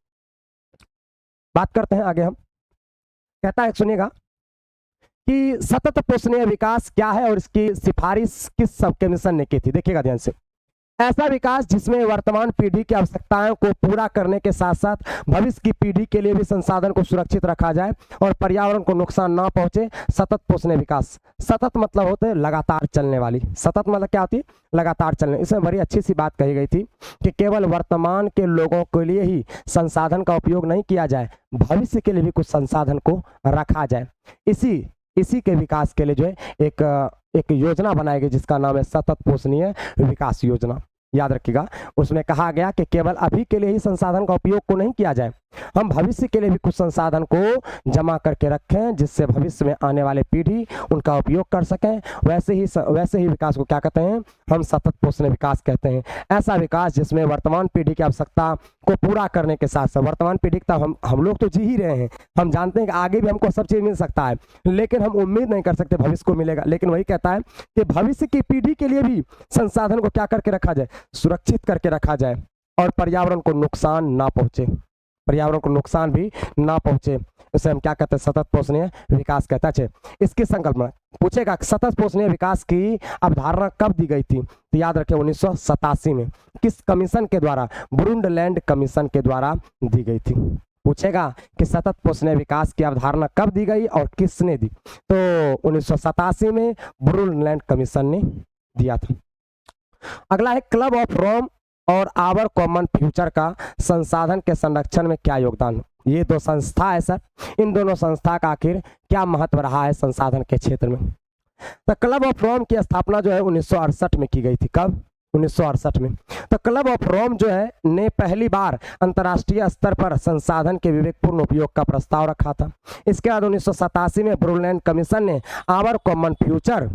बात करते हैं आगे हम। कहता है, सुनिएगा कि सतत पोषणीय विकास क्या है और इसकी सिफारिश किस सब कमीशन ने की थी। देखिएगा ध्यान से, ऐसा विकास जिसमें वर्तमान पीढ़ी की आवश्यकताओं को पूरा करने के साथ साथ भविष्य की पीढ़ी के लिए भी संसाधन को सुरक्षित रखा जाए और पर्यावरण को नुकसान ना पहुंचे। सतत पोषणीय विकास, सतत मतलब होते हैं लगातार चलने वाली, सतत मतलब क्या होती है, लगातार चलने। इसमें बड़ी अच्छी सी बात कही गई थी कि केवल वर्तमान के लोगों के लिए ही संसाधन का उपयोग नहीं किया जाए, भविष्य के लिए भी कुछ संसाधन को रखा जाए। इसी के विकास के लिए जो है एक योजना बनाई गई जिसका नाम है सतत पोषणीय विकास योजना। याद रखिएगा, उसमें कहा गया कि केवल अभी के लिए ही संसाधन का उपयोग को नहीं किया जाए, हम भविष्य के लिए भी कुछ संसाधन को जमा करके रखें जिससे भविष्य में आने वाले पीढ़ी उनका उपयोग कर सकें। वैसे ही विकास को क्या कहते हैं, हम सतत पोषणीय विकास कहते हैं। ऐसा विकास जिसमें वर्तमान पीढ़ी की आवश्यकता को पूरा करने के साथ साथ, वर्तमान पीढ़ी का हम लोग तो जी ही रहे हैं, हम जानते हैं कि आगे भी हमको सब चीज़ मिल सकता है, लेकिन हम उम्मीद नहीं कर सकते भविष्य को मिलेगा। लेकिन वही कहता है कि भविष्य की पीढ़ी के लिए भी संसाधन को क्या करके रखा जाए, सुरक्षित करके रखा जाए और पर्यावरण को नुकसान ना पहुंचे, पर्यावरण को नुकसान भी ना पहुंचे। इसे हम क्या कहते हैं, सतत पोषणीय विकास कहता है। इसकी संकल्पना पूछेगा, सतत पोषणीय विकास की अवधारणा कब दी गई थी, तो याद रखें 1987 में। किस कमीशन के द्वारा, ब्रुंडलैंड कमीशन के द्वारा दी गई थी। पूछेगा कि सतत पोषणीय विकास की अवधारणा कब दी गई और किसने दी, तो 1987 में ब्रुंडलैंड कमीशन ने दिया था। अगला है क्लब ऑफ रोम और आवर कॉमन फ्यूचर का संसाधन के संरक्षण में क्या योगदान। ये दो संस्था है सर, इन दोनों संस्था का आखिर क्या महत्व रहा है संसाधन के क्षेत्र में। तो क्लब ऑफ रोम की स्थापना जो है 1968 में की गई थी। कब, 1968 में। तो क्लब ऑफ रोम जो है ने पहली बार अंतर्राष्ट्रीय स्तर पर संसाधन के विवेकपूर्ण उपयोग का प्रस्ताव रखा था। इसके बाद 1987 में ब्रुंडलैंड कमीशन ने आवर कॉमन फ्यूचर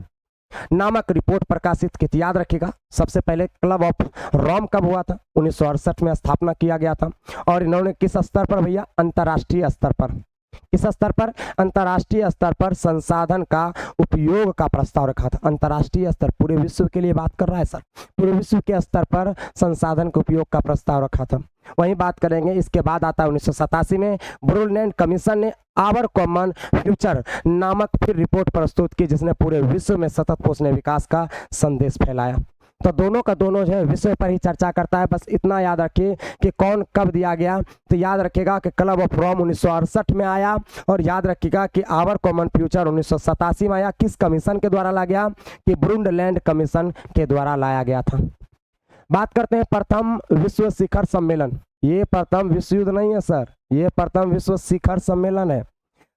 नामक रिपोर्ट प्रकाशित की थी। याद रखिएगा, सबसे पहले क्लब ऑफ रोम कब हुआ था, 1968 में स्थापना किया गया था। और इन्होंने किस स्तर पर भैया, अंतर्राष्ट्रीय स्तर पर। किस स्तर पर, अंतर्राष्ट्रीय स्तर पर संसाधन का उपयोग का प्रस्ताव रखा था। अंतर्राष्ट्रीय स्तर, पूरे विश्व के लिए बात कर रहा है सर, पूरे विश्व के स्तर पर संसाधन के उपयोग का प्रस्ताव रखा था। वहीं बात करेंगे, इसके बाद आता है 1987 में ब्रुंडलैंड कमीशन ने आवर कॉमन फ्यूचर नामक फिर रिपोर्ट प्रस्तुत की जिसने पूरे विश्व में सतत पोषणीय विकास का संदेश फैलाया। तो दोनों का दोनों जो है विषय पर ही चर्चा करता है। बस इतना याद रखिए कि कौन कब दिया गया, तो याद रखिएगा कि क्लब ऑफ रोम 1968 में आया, और याद रखिएगा कि आवर कॉमन फ्यूचर 1987 में आया। किस कमीशन के द्वारा लाया गया, कि ब्रुंडलैंड कमीशन के द्वारा लाया गया था। बात करते हैं प्रथम विश्व शिखर सम्मेलन। ये प्रथम विश्व युद्ध नहीं है सर, ये प्रथम विश्व शिखर सम्मेलन है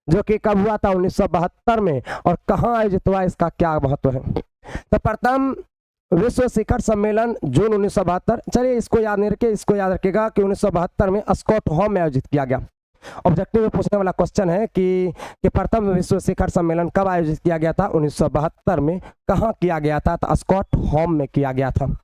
जो कि कब हुआ था, 1972 में। और कहाँ आयोजित हुआ, इसका क्या महत्व है। तो प्रथम विश्व शिखर सम्मेलन जून 1972, चलिए इसको याद नहीं रखिए, इसको याद रखिएगा कि 1972 में स्टॉकहोम में आयोजित किया गया। ऑब्जेक्टिव में पूछने वाला क्वेश्चन है कि प्रथम विश्व शिखर सम्मेलन कब आयोजित किया गया था, 1972 में। कहाँ किया गया था, तो स्टॉकहोम में किया गया था।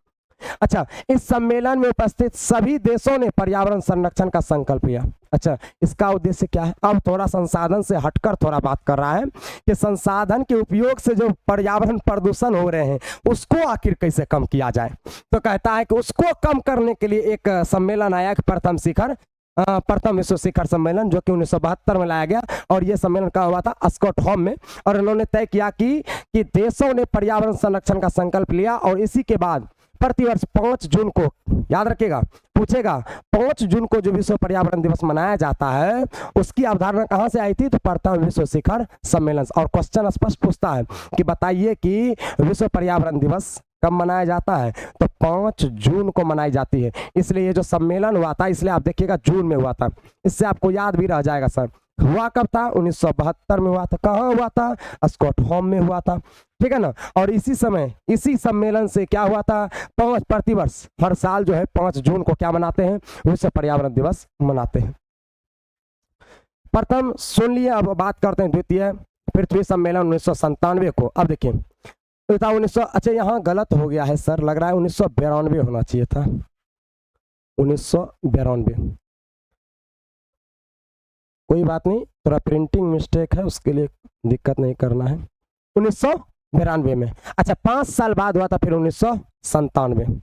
अच्छा, इस सम्मेलन में उपस्थित सभी देशों ने पर्यावरण संरक्षण का संकल्प लिया। अच्छा, इसका उद्देश्य क्या है, अब थोड़ा संसाधन से हटकर थोड़ा बात कर रहा है कि संसाधन के उपयोग से जो पर्यावरण प्रदूषण हो रहे हैं उसको आखिर कैसे कम किया जाए। तो कहता है कि उसको कम करने के लिए एक सम्मेलन आया, प्रथम विश्व शिखर सम्मेलन, जो कि 1972 में लाया गया। और ये सम्मेलन कहाँ हुआ था, स्टॉकहोम में। और इन्होंने तय किया कि देशों ने पर्यावरण संरक्षण का संकल्प लिया, और इसी के बाद प्रतिवर्ष 5 जून को, याद रखिएगा, पूछेगा 5 जून को जो विश्व पर्यावरण दिवस मनाया जाता है उसकी अवधारणा कहाँ से आई थी, तो प्रथम विश्व शिखर सम्मेलन। और क्वेश्चन स्पष्ट पूछता है कि बताइए कि विश्व पर्यावरण दिवस कब मनाया जाता है, तो 5 जून को मनाई जाती है। इसलिए ये जो सम्मेलन हुआ था, इसलिए आप देखिएगा जून में हुआ था, इससे आपको याद भी रह जाएगा सर। हुआ कब था, 1972 में हुआ था। कहाँ हुआ था, स्टॉकहोम में हुआ था, ठीक है ना। और इसी समय, इसी सम्मेलन से क्या हुआ था, प्रतिवर्ष हर साल जो है 5 जून को क्या मनाते हैं, विश्व पर्यावरण दिवस मनाते हैं। प्रथम सुन लिए, अब बात करते हैं द्वितीय पृथ्वी सम्मेलन 1997 को। अब देखिए 1900, अच्छा यहाँ गलत हो गया है सर, लग रहा है 1992 होना चाहिए था, 1992। कोई बात नहीं, थोड़ा प्रिंटिंग मिस्टेक है, उसके लिए दिक्कत नहीं करना है। 1992 में। अच्छा, 5 साल बाद हुआ था फिर 1997।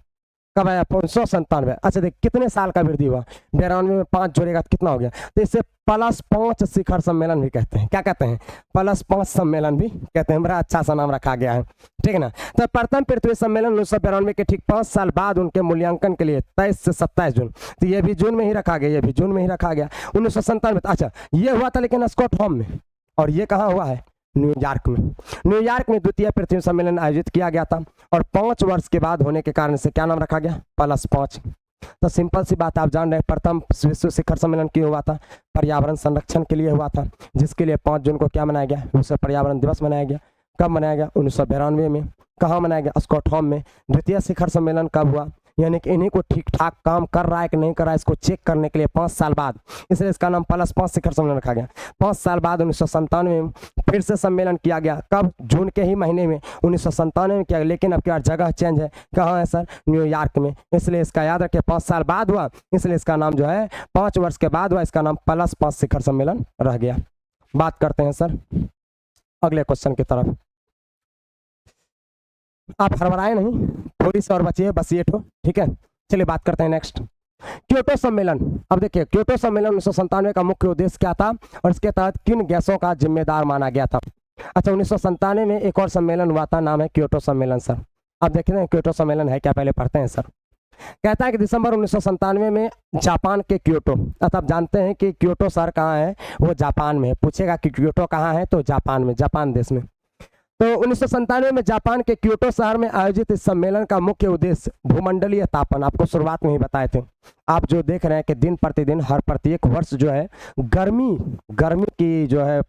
कब आया 1997। अच्छा देख कितने साल का वृद्धि हुआ, 92 में 5 जोड़ेगा तो कितना हो गया, तो इसे +5 शिखर सम्मेलन भी कहते हैं। क्या कहते हैं, +5 सम्मेलन भी कहते हैं। बड़ा अच्छा सा नाम रखा गया है, ठीक है ना। तो प्रथम पृथ्वी सम्मेलन 1992 के ठीक 5 साल बाद उनके मूल्यांकन के लिए 23 से 27 जून, तो ये भी जून में ही रखा गया, ये भी जून में ही रखा गया 1997। अच्छा ये हुआ था लेकिन स्टॉकहोम में, और ये कहाँ हुआ है, न्यूयॉर्क में। न्यूयॉर्क में द्वितीय पृथ्वी सम्मेलन आयोजित किया गया था और 5 वर्ष के बाद होने के कारण से क्या नाम रखा गया, +5। तो सिंपल सी बात आप जान रहे हैं, प्रथम विश्व शिखर सम्मेलन क्यों हुआ था, पर्यावरण संरक्षण के लिए हुआ था, जिसके लिए 5 जून को क्या मनाया गया, विश्व पर्यावरण दिवस मनाया गया। कब मनाया गया, 1992 में। कहाँ मनाया गया, स्टॉकहोम में। द्वितीय शिखर सम्मेलन कब हुआ, यानी कि इन्हीं को ठीक ठाक काम कर रहा है कि नहीं कर रहा है इसको चेक करने के लिए 5 साल बाद, इसलिए इसका नाम +5 शिखर सम्मेलन रखा गया। 5 साल बाद 1997 में फिर से सम्मेलन किया गया। कब, जून के ही महीने में 1997 में किया गया, लेकिन अब क्या जगह चेंज है, कहाँ है सर, न्यूयॉर्क में। इसलिए इसका याद रखिए 5 साल बाद हुआ, इसलिए इसका नाम जो है 5 वर्ष के बाद हुआ, इसका नाम +5 शिखर सम्मेलन रह गया। बात करते हैं सर अगले क्वेश्चन की तरफ। आप हड़बड़ाए नहीं, थोड़ी सी और बचिए, बस ये ठो, ठीक है। चलिए बात करते हैं नेक्स्ट, क्योटो सम्मेलन। अब देखिए क्योटो सम्मेलन 1997 का मुख्य उद्देश्य क्या था और इसके तहत किन गैसों का जिम्मेदार माना गया था। अच्छा 1997 में एक और सम्मेलन हुआ था, नाम है क्योटो सम्मेलन सर। अब देखते हैं क्योटो सम्मेलन है क्या, पहले पढ़ते हैं सर। कहता है कि दिसंबर 1997 में जापान के क्योटो, अब आप जानते हैं कि क्योटो शहर कहाँ है, वो जापान में है। पूछेगा कि क्योटो कहाँ है, तो जापान में, जापान देश में। तो 1997 में जापान के क्योटो शहर में आयोजित इस सम्मेलन का मुख्य उद्देश्य भूमंडलीय तापन, आपको शुरुआत में ही बताए थे, आप जो देख रहे हैं कि दिन प्रतिदिन हर प्रत्येक वर्ष जो है गर्मी की जो है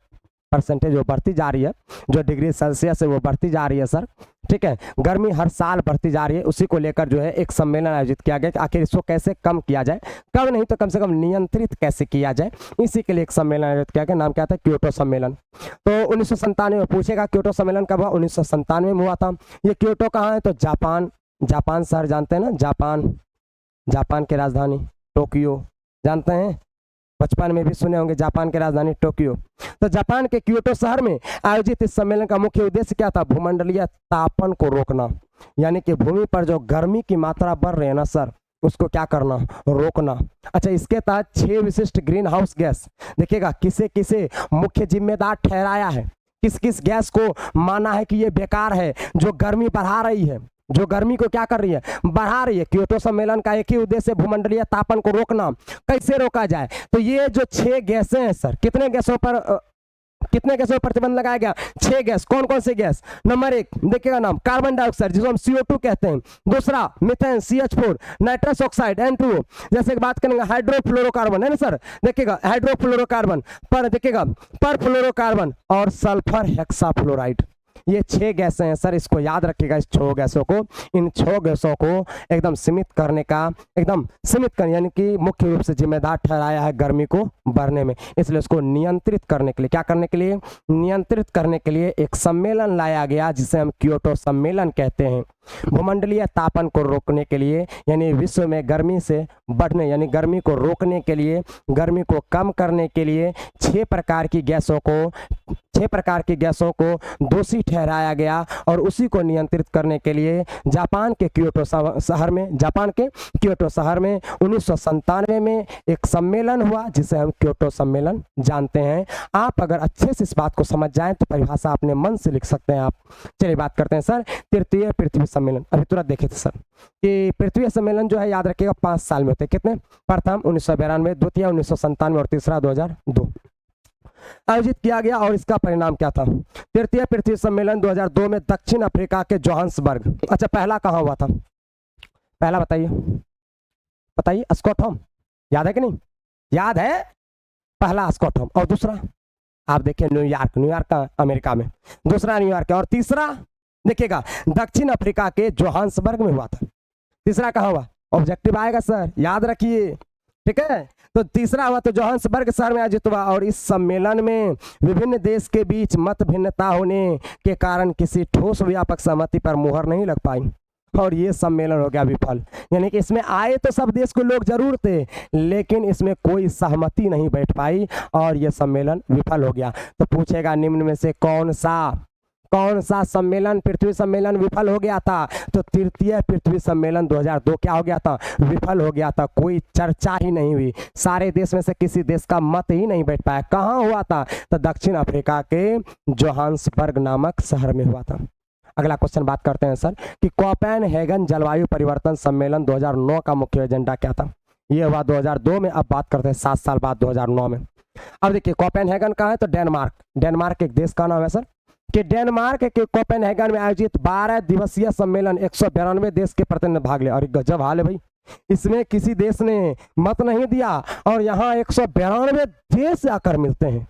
परसेंटेज वो बढ़ती जा रही है, जो डिग्री सेल्सियस है वो बढ़ती जा रही है सर, ठीक है। गर्मी हर साल बढ़ती जा रही है, उसी को लेकर जो है एक सम्मेलन आयोजित किया गया कि आखिर इसको कैसे कम किया जाए, कम नहीं तो कम से कम नियंत्रित कैसे किया जाए, इसी के लिए एक सम्मेलन आयोजित किया गया। नाम क्या था, क्योटो सम्मेलन। तो 1997 में पूछेगा क्योटो सम्मेलन कब हुआ, 1997 में हुआ था। ये क्योटो कहाँ है, तो जापान, जापान शहर जानते हैं ना, जापान, जापान की राजधानी टोक्यो, जानते हैं, बचपन में भी सुने होंगे जापान की राजधानी टोक्यो। तो जापान के क्योटो शहर में आयोजित इस सम्मेलन का मुख्य उद्देश्य क्या था, भूमंडलीय तापन को रोकना, यानी कि भूमि पर जो गर्मी की मात्रा बढ़ रही है ना सर, उसको क्या करना, रोकना। अच्छा इसके तहत 6 विशिष्ट ग्रीन हाउस गैस, देखिएगा किसे किसे मुख्य जिम्मेदार ठहराया है, किस किस गैस को माना है कि ये बेकार है, जो गर्मी बढ़ा रही है, जो गर्मी को क्या कर रही है, बढ़ा रही है। क्योटो सम्मेलन का एक ही उद्देश्य भूमंडलीय तापन को रोकना। कैसे रोका जाए, तो ये जो 6 गैसें हैं सर, कितने गैसों पर प्रतिबंध लगाया गया, 6 गैस। कौन कौन से गैस, नंबर 1 देखिएगा नाम, कार्बन डाइऑक्साइड जिसको हम CO2 कहते हैं, दूसरा methane CH4, nitrous oxide N2O, जैसे कि बात करेंगे हाइड्रोफ्लोरोकार्बन है ना सर, देखिएगा हाइड्रोफ्लोरोकार्बन, पर देखिएगा परफ्लोरोकार्बन और सल्फर हेक्साफ्लोराइड, ये 6 गैसें हैं सर, इसको याद रखिएगा। इस 6 गैसों को, इन 6 गैसों को एकदम सीमित करने का, एकदम सीमित करने यानी कि मुख्य रूप से जिम्मेदार ठहराया है गर्मी को बढ़ने में, इसलिए उसको नियंत्रित करने के लिए, क्या करने के लिए, नियंत्रित करने के लिए एक सम्मेलन लाया गया जिसे हम क्योटो सम्मेलन कहते हैं। भूमंडलीय तापन को रोकने के लिए, यानी विश्व में गर्मी से बढ़ने, यानी गर्मी को रोकने के लिए, गर्मी को कम करने के लिए 6 प्रकार की गैसों को दोषी ठहराया गया और उसी को नियंत्रित करने के लिए जापान के क्योटो शहर में 1997 में एक सम्मेलन हुआ जिसे हम क्योटो सम्मेलन जानते हैं। आप अगर अच्छे से इस बात को समझ जाएं तो परिभाषा अपने मन से लिख सकते हैं आप। चलिए बात करते हैं सर तृतीय पृथ्वी सम्मेलन। अभी तुरंत देखे थे सर कि पृथ्वी सम्मेलन जो है याद रखिएगा 5 साल में होते हैं। कितने, प्रथम 1992, द्वितीय 1997 और तीसरा 2002 आयोजित किया गया। और इसका परिणाम क्या था, तृतीय पृथ्वी सम्मेलन 2002 में दक्षिण अफ्रीका के जोहान्सबर्ग। अच्छा पहला कहाँ हुआ था, पहला बताइए, स्टॉकहोम, याद है कि नहीं, याद है, पहला स्टॉकहोम। और दूसरा आप देखिए न्यूयॉर्क का अमेरिका में, दूसरा न्यूयॉर्क है। और तीसरा देखिएगा दक्षिण अफ्रीका के जोहान्सबर्ग में हुआ था। तीसरा कहाँ हुआ, ऑब्जेक्टिव आएगा सर, याद रखिए, ठीक है। तो तीसरा हुआ तो जोहान्सबर्ग शहर में आयोजित हुआ। और इस सम्मेलन में विभिन्न देश के बीच मत भिन्नता होने के कारण किसी ठोस व्यापक सहमति पर मुहर नहीं लग पाई और ये सम्मेलन हो गया विफल। यानी कि इसमें आए तो सब देश के लोग जरूर थे, लेकिन इसमें कोई सहमति नहीं बैठ पाई और ये सम्मेलन विफल हो गया। तो पूछेगा निम्न में से कौन सा कौन सा सम्मेलन, पृथ्वी सम्मेलन विफल हो गया था? तो तृतीय पृथ्वी सम्मेलन 2002 क्या हो गया था? विफल हो गया था। कोई चर्चा ही नहीं हुई, सारे देश में से किसी देश का मत ही नहीं बैठ पाया। कहाँ हुआ था? तो दक्षिण अफ्रीका के जोहान्सबर्ग नामक शहर में हुआ था। अगला क्वेश्चन बात करते हैं सर कि कोपेनहेगन जलवायु परिवर्तन सम्मेलन 2009 का मुख्य एजेंडा क्या था? ये हुआ 2002 में। अब बात करते हैं 7 साल बाद 2009 में। अब देखिए कोपेनहेगन कहाँ है? तो डेनमार्क। डेनमार्क एक देश का नाम है सर कि डेनमार्क के कोपेनहेगन में आयोजित 12 दिवसीय सम्मेलन 192 देश के प्रतिनिधि भाग ले। और गजब हाल है भाई, इसमें किसी देश ने मत नहीं दिया और यहाँ 192 देश आकर मिलते हैं।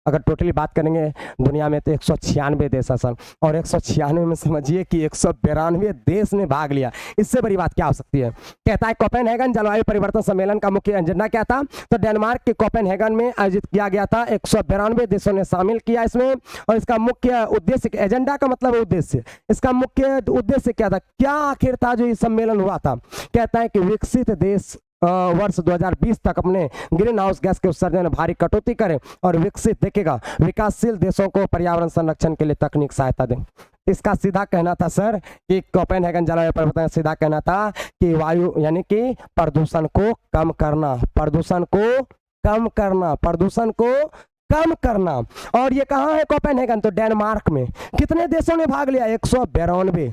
अगर टोटली बात करेंगे दुनिया में तो 196 देश है सर, और 196 में समझिए कि 192 देश ने भाग लिया। इससे बड़ी बात क्या हो सकती है? कहता है कोपेनहेगन जलवायु परिवर्तन सम्मेलन का मुख्य एजेंडा क्या था? तो डेनमार्क के कोपेनहेगन में आयोजित किया गया था, 192 देशों ने शामिल किया इसमें। और इसका मुख्य उद्देश्य, एजेंडा का मतलब उद्देश्य, इसका मुख्य उद्देश्य क्या था? क्या आखिर था जो ये सम्मेलन हुआ था? कहता है कि विकसित देश वर्ष 2020 तक अपने ग्रीन हाउस गैस के उत्सर्जन में भारी कटौती करें और विकसित, देखेगा, विकासशील देशों को पर्यावरण संरक्षण के लिए तकनीक सहायता दें। इसका सीधा कहना था सर कि कोपेनहेगन जलवायु परिवर्तन का सीधा कहना था कि वायु यानी कि प्रदूषण को कम करना, प्रदूषण को कम करना, प्रदूषण को कम करना। और ये कहाँ है कोपेनहेगन? तो डेनमार्क में। कितने देशों ने भाग लिया? 192।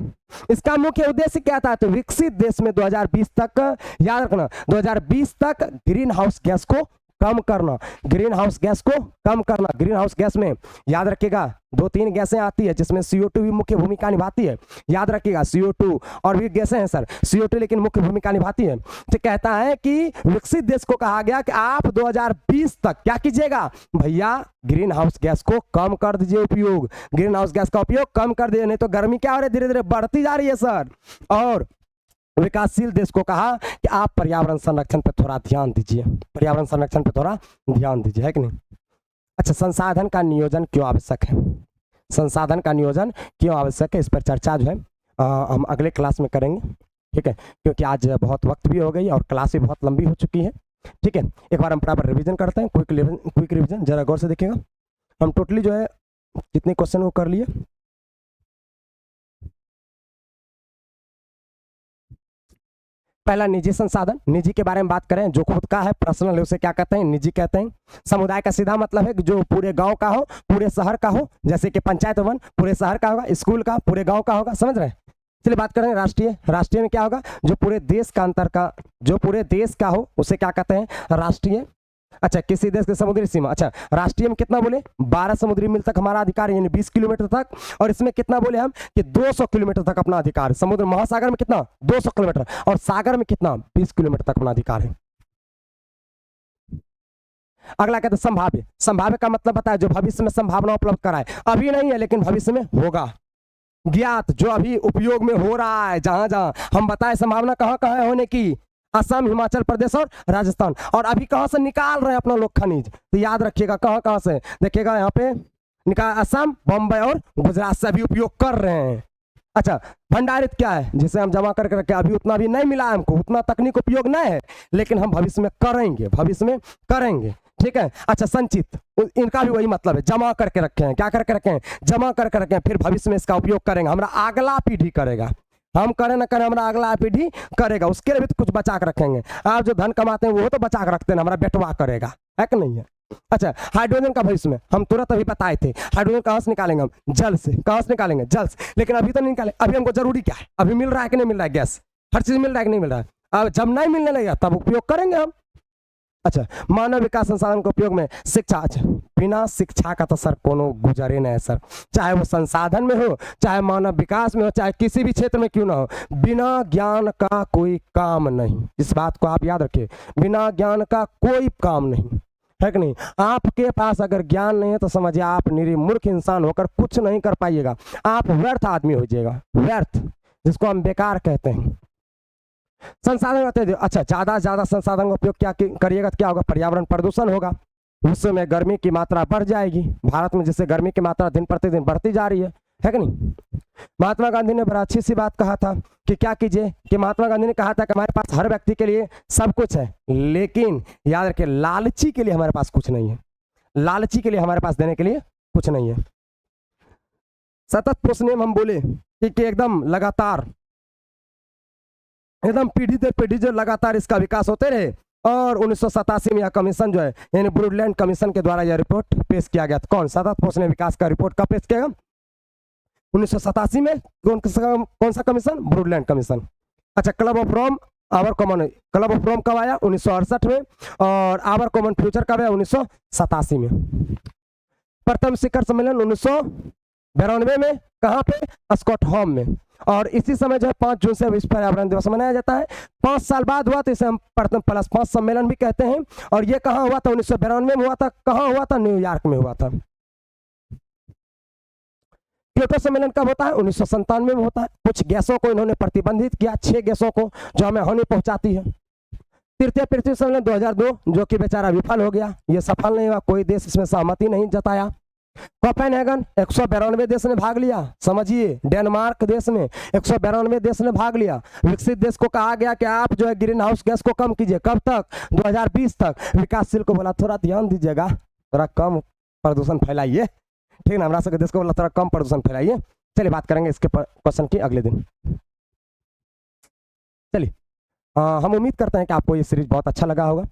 इसका मुख्य उद्देश्य क्या था? तो विकसित देश में 2020 तक, याद रखना, 2020 तक ग्रीन हाउस गैस को कम करना, ग्रीन हाउस गैस को कम करना। ग्रीन हाउस गैस में याद रखिएगा 2-3 गैसें आती है जिसमें CO2 भी मुख्य भूमिका निभाती है। याद रखिएगा CO2 और भी गैसें हैं सर, CO2 लेकिन मुख्य भूमिका निभाती है। तो कहता है कि विकसित देश को कहा गया कि आप 2020 तक क्या कीजिएगा भैया? ग्रीन हाउस गैस को कम कर दीजिए उपयोग, ग्रीन हाउस गैस का उपयोग कम कर दीजिए, नहीं तो गर्मी क्या हो रही है? धीरे धीरे बढ़ती जा रही है सर। और विकासशील देश को कहा कि आप पर्यावरण संरक्षण पर थोड़ा ध्यान दीजिए, पर्यावरण संरक्षण पर थोड़ा ध्यान दीजिए, है कि नहीं? अच्छा, संसाधन का नियोजन क्यों आवश्यक है? संसाधन का नियोजन क्यों आवश्यक है, इस पर चर्चा जो है हम अगले क्लास में करेंगे, ठीक है? क्योंकि आज बहुत वक्त भी हो गई और क्लास भी बहुत लंबी हो चुकी है, ठीक है? एक बार हम बराबर रिवीजन करते हैं, क्विक रिवीजन, जरा गौर से देखिएगा। हम टोटली जो है कितने क्वेश्चन वो कर लिए। पहला निजी संसाधन, निजी के बारे में बात करें, जो खुद का है, पर्सनल है, उसे क्या कहते हैं? निजी कहते हैं। समुदाय का सीधा मतलब है कि जो पूरे गांव का हो, पूरे शहर का हो, जैसे कि पंचायत भवन पूरे शहर का होगा, स्कूल का पूरे गांव का होगा, समझ रहे हैं? चलिए बात करें राष्ट्रीय। राष्ट्रीय में क्या होगा? जो पूरे देश का अंतर का, जो पूरे देश का हो उसे क्या कहते हैं? राष्ट्रीय। अच्छा, किसी देश की समुद्री सीमा, अच्छा राष्ट्रीय में कितना बोले? 12 समुद्री मील तक हमारा अधिकार है, यानी 20 किलोमीटर तक। और इसमें कितना बोले हम कि 200 किलोमीटर तक अपना अधिकार है। समुद्र महासागर में कितना? 200 किलोमीटर। और सागर में कितना? 20 किलोमीटर तक अपना अधिकार है। अगला कहते हैं संभाव्य। संभाव्य का मतलब बताया जो भविष्य में संभावना उपलब्ध कराए, अभी नहीं है लेकिन भविष्य में होगा। ज्ञात, जो अभी उपयोग में हो रहा है, जहां जहां हम बताए संभावना कहां कहां है होने की, असम, हिमाचल प्रदेश और राजस्थान। और अभी कहां से निकाल रहे हैं अपना लोग खनिज? तो याद रखिएगा कहां कहां से, देखिएगा यहाँ पे निकाल, असम, बम्बई और गुजरात से अभी उपयोग कर रहे हैं। अच्छा, भंडारित क्या है? जिसे हम जमा करके रखे, अभी उतना भी नहीं मिला हमको, उतना तकनीक उपयोग नहीं है, लेकिन हम भविष्य में करेंगे, भविष्य में करेंगे, ठीक है? अच्छा, संचित, इनका भी वही मतलब है, जमा करके रखे हैं। क्या करके रखे हैं? जमा करके रखे हैं, फिर भविष्य में इसका उपयोग करेंगे, हमारा अगला पीढ़ी करेगा। हम करें ना करें, हमारा अगला पीढ़ी करेगा, उसके लिए भी तो कुछ बचा के रखेंगे। आप जो धन कमाते हैं वो तो बचा के रखते हैं, हमारा बेटवा करेगा, है कि नहीं है? अच्छा, हाइड्रोजन का भविष्य में हम तुरंत अभी बताए थे, हाइड्रोजन कहाँ से निकालेंगे हम? जल से। कहाँ से निकालेंगे? जल से। लेकिन अभी तो नहीं निकाले, अभी हमको जरूरी क्या है? अभी मिल रहा है कि नहीं मिल रहा है? गैस, हर चीज मिल रहा है कि नहीं मिल रहा है? अब जब नहीं मिलने लगेगा तब उपयोग करेंगे हम। अच्छा, मानव विकास संसाधन के उपयोग में शिक्षा। अच्छा, बिना शिक्षा का तो सर कोनो गुजरे नहीं है सर, चाहे वो संसाधन में हो, चाहे मानव विकास में हो, चाहे किसी भी क्षेत्र में क्यों ना हो, बिना ज्ञान का कोई काम नहीं। इस बात को आप याद रखिए, बिना ज्ञान का कोई काम नहीं, है कि नहीं? आपके पास अगर ज्ञान नहीं है तो समझिए आप निरी मूर्ख इंसान होकर कुछ नहीं कर पाइएगा, आप व्यर्थ आदमी हो जाइएगा, व्यर्थ, जिसको हम बेकार कहते हैं। संसाधन कहते हैं, अच्छा, ज्यादा ज्यादा संसाधन का उपयोग क्या करिएगा तो क्या होगा? पर्यावरण प्रदूषण होगा, विश्व में गर्मी की मात्रा बढ़ जाएगी, भारत में जिससे गर्मी की मात्रा दिन प्रतिदिन बढ़ती जा रही है कि नहीं? महात्मा गांधी ने बड़ा अच्छी सी बात कहा था कि क्या कीजिए, कि महात्मा गांधी ने कहा था कि हमारे पास हर व्यक्ति के लिए सब कुछ है, लेकिन याद रखिए लालची के लिए हमारे पास कुछ नहीं है, लालची के लिए हमारे पास देने के लिए कुछ नहीं है। सतत पोषण हम बोले कि एकदम लगातार, एकदम पीढ़ी दर पीढ़ी जो लगातार इसका विकास होते रहे। और 1987 में यह कमीशन जो है यानी ब्रूडलैंड कमीशन के द्वारा यह रिपोर्ट पेश किया गया था। कौन? सतत पोषण विकास का रिपोर्ट कब पेश किया गया? 1987 में। कौन सा कमीशन? Brundtland commission. अच्छा, club of Rome our common, club of Rome कब आया? 1968 में। और आवर कॉमन फ्यूचर कब आया? 1987 में। प्रथम शिखर सम्मेलन 1992 में। कहाँ पे? स्कॉटहोम में। और इसी समय जो है 5 जून से विश्व पर्यावरण दिवस मनाया जाता है। 5 साल बाद हुआ तो इसे हम प्रथम +5 सम्मेलन भी कहते हैं। और ये कहाँ हुआ था? 1992 में हुआ था। कहाँ हुआ था? न्यूयॉर्क में हुआ था। क्योटो सम्मेलन कब होता है? 1997 में होता है। कुछ गैसों को इन्होंने प्रतिबंधित किया, 6 गैसों को जो हमें हानि पहुंचाती है। तृतीय पृथ्वी सम्मेलन 2002 जो कि बेचारा विफल हो गया, ये सफल नहीं हुआ, कोई देश इसमें सहमति नहीं जताया। कोपेनहेगन 192 देश ने भाग लिया। समझिए, डेनमार्क देश में 192 देश ने भाग लिया। विकसित देश को कहा गया कि आप जो है ग्रीन हाउस गैस को कम कीजिए। कब तक? 2020 तक। विकासशील को बोला थोड़ा ध्यान दीजिएगा, थोड़ा कम प्रदूषण फैलाइए। ठीक ना, हमारा सबके देश को बोला थोड़ा कम प्रदूषण फैलाइए। चलिए बात करेंगे इसके क्वेश्चन की अगले दिन। चलिए, हम उम्मीद करते हैं कि आपको ये सीरीज बहुत अच्छा लगा होगा।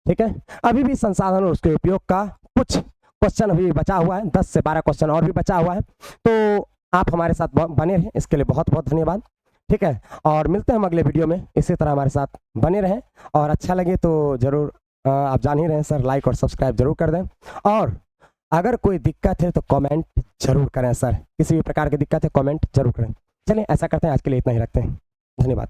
ठीक है, अभी भी संसाधन और उसके उपयोग का कुछ क्वेश्चन अभी बचा हुआ है, 10 से 12 क्वेश्चन और भी बचा हुआ है। तो आप हमारे साथ बने रहें, इसके लिए बहुत बहुत धन्यवाद। ठीक है, और मिलते हैं हम अगले वीडियो में। इसी तरह हमारे साथ बने रहें और अच्छा लगे तो जरूर आप जान ही रहे हैं सर, लाइक और सब्सक्राइब जरूर कर दें। और अगर कोई दिक्कत है तो कमेंट जरूर करें सर, किसी भी प्रकार की दिक्कत है कमेंट जरूर करें। चलिए ऐसा करते हैं, आज के लिए इतना ही रखते हैं। धन्यवाद।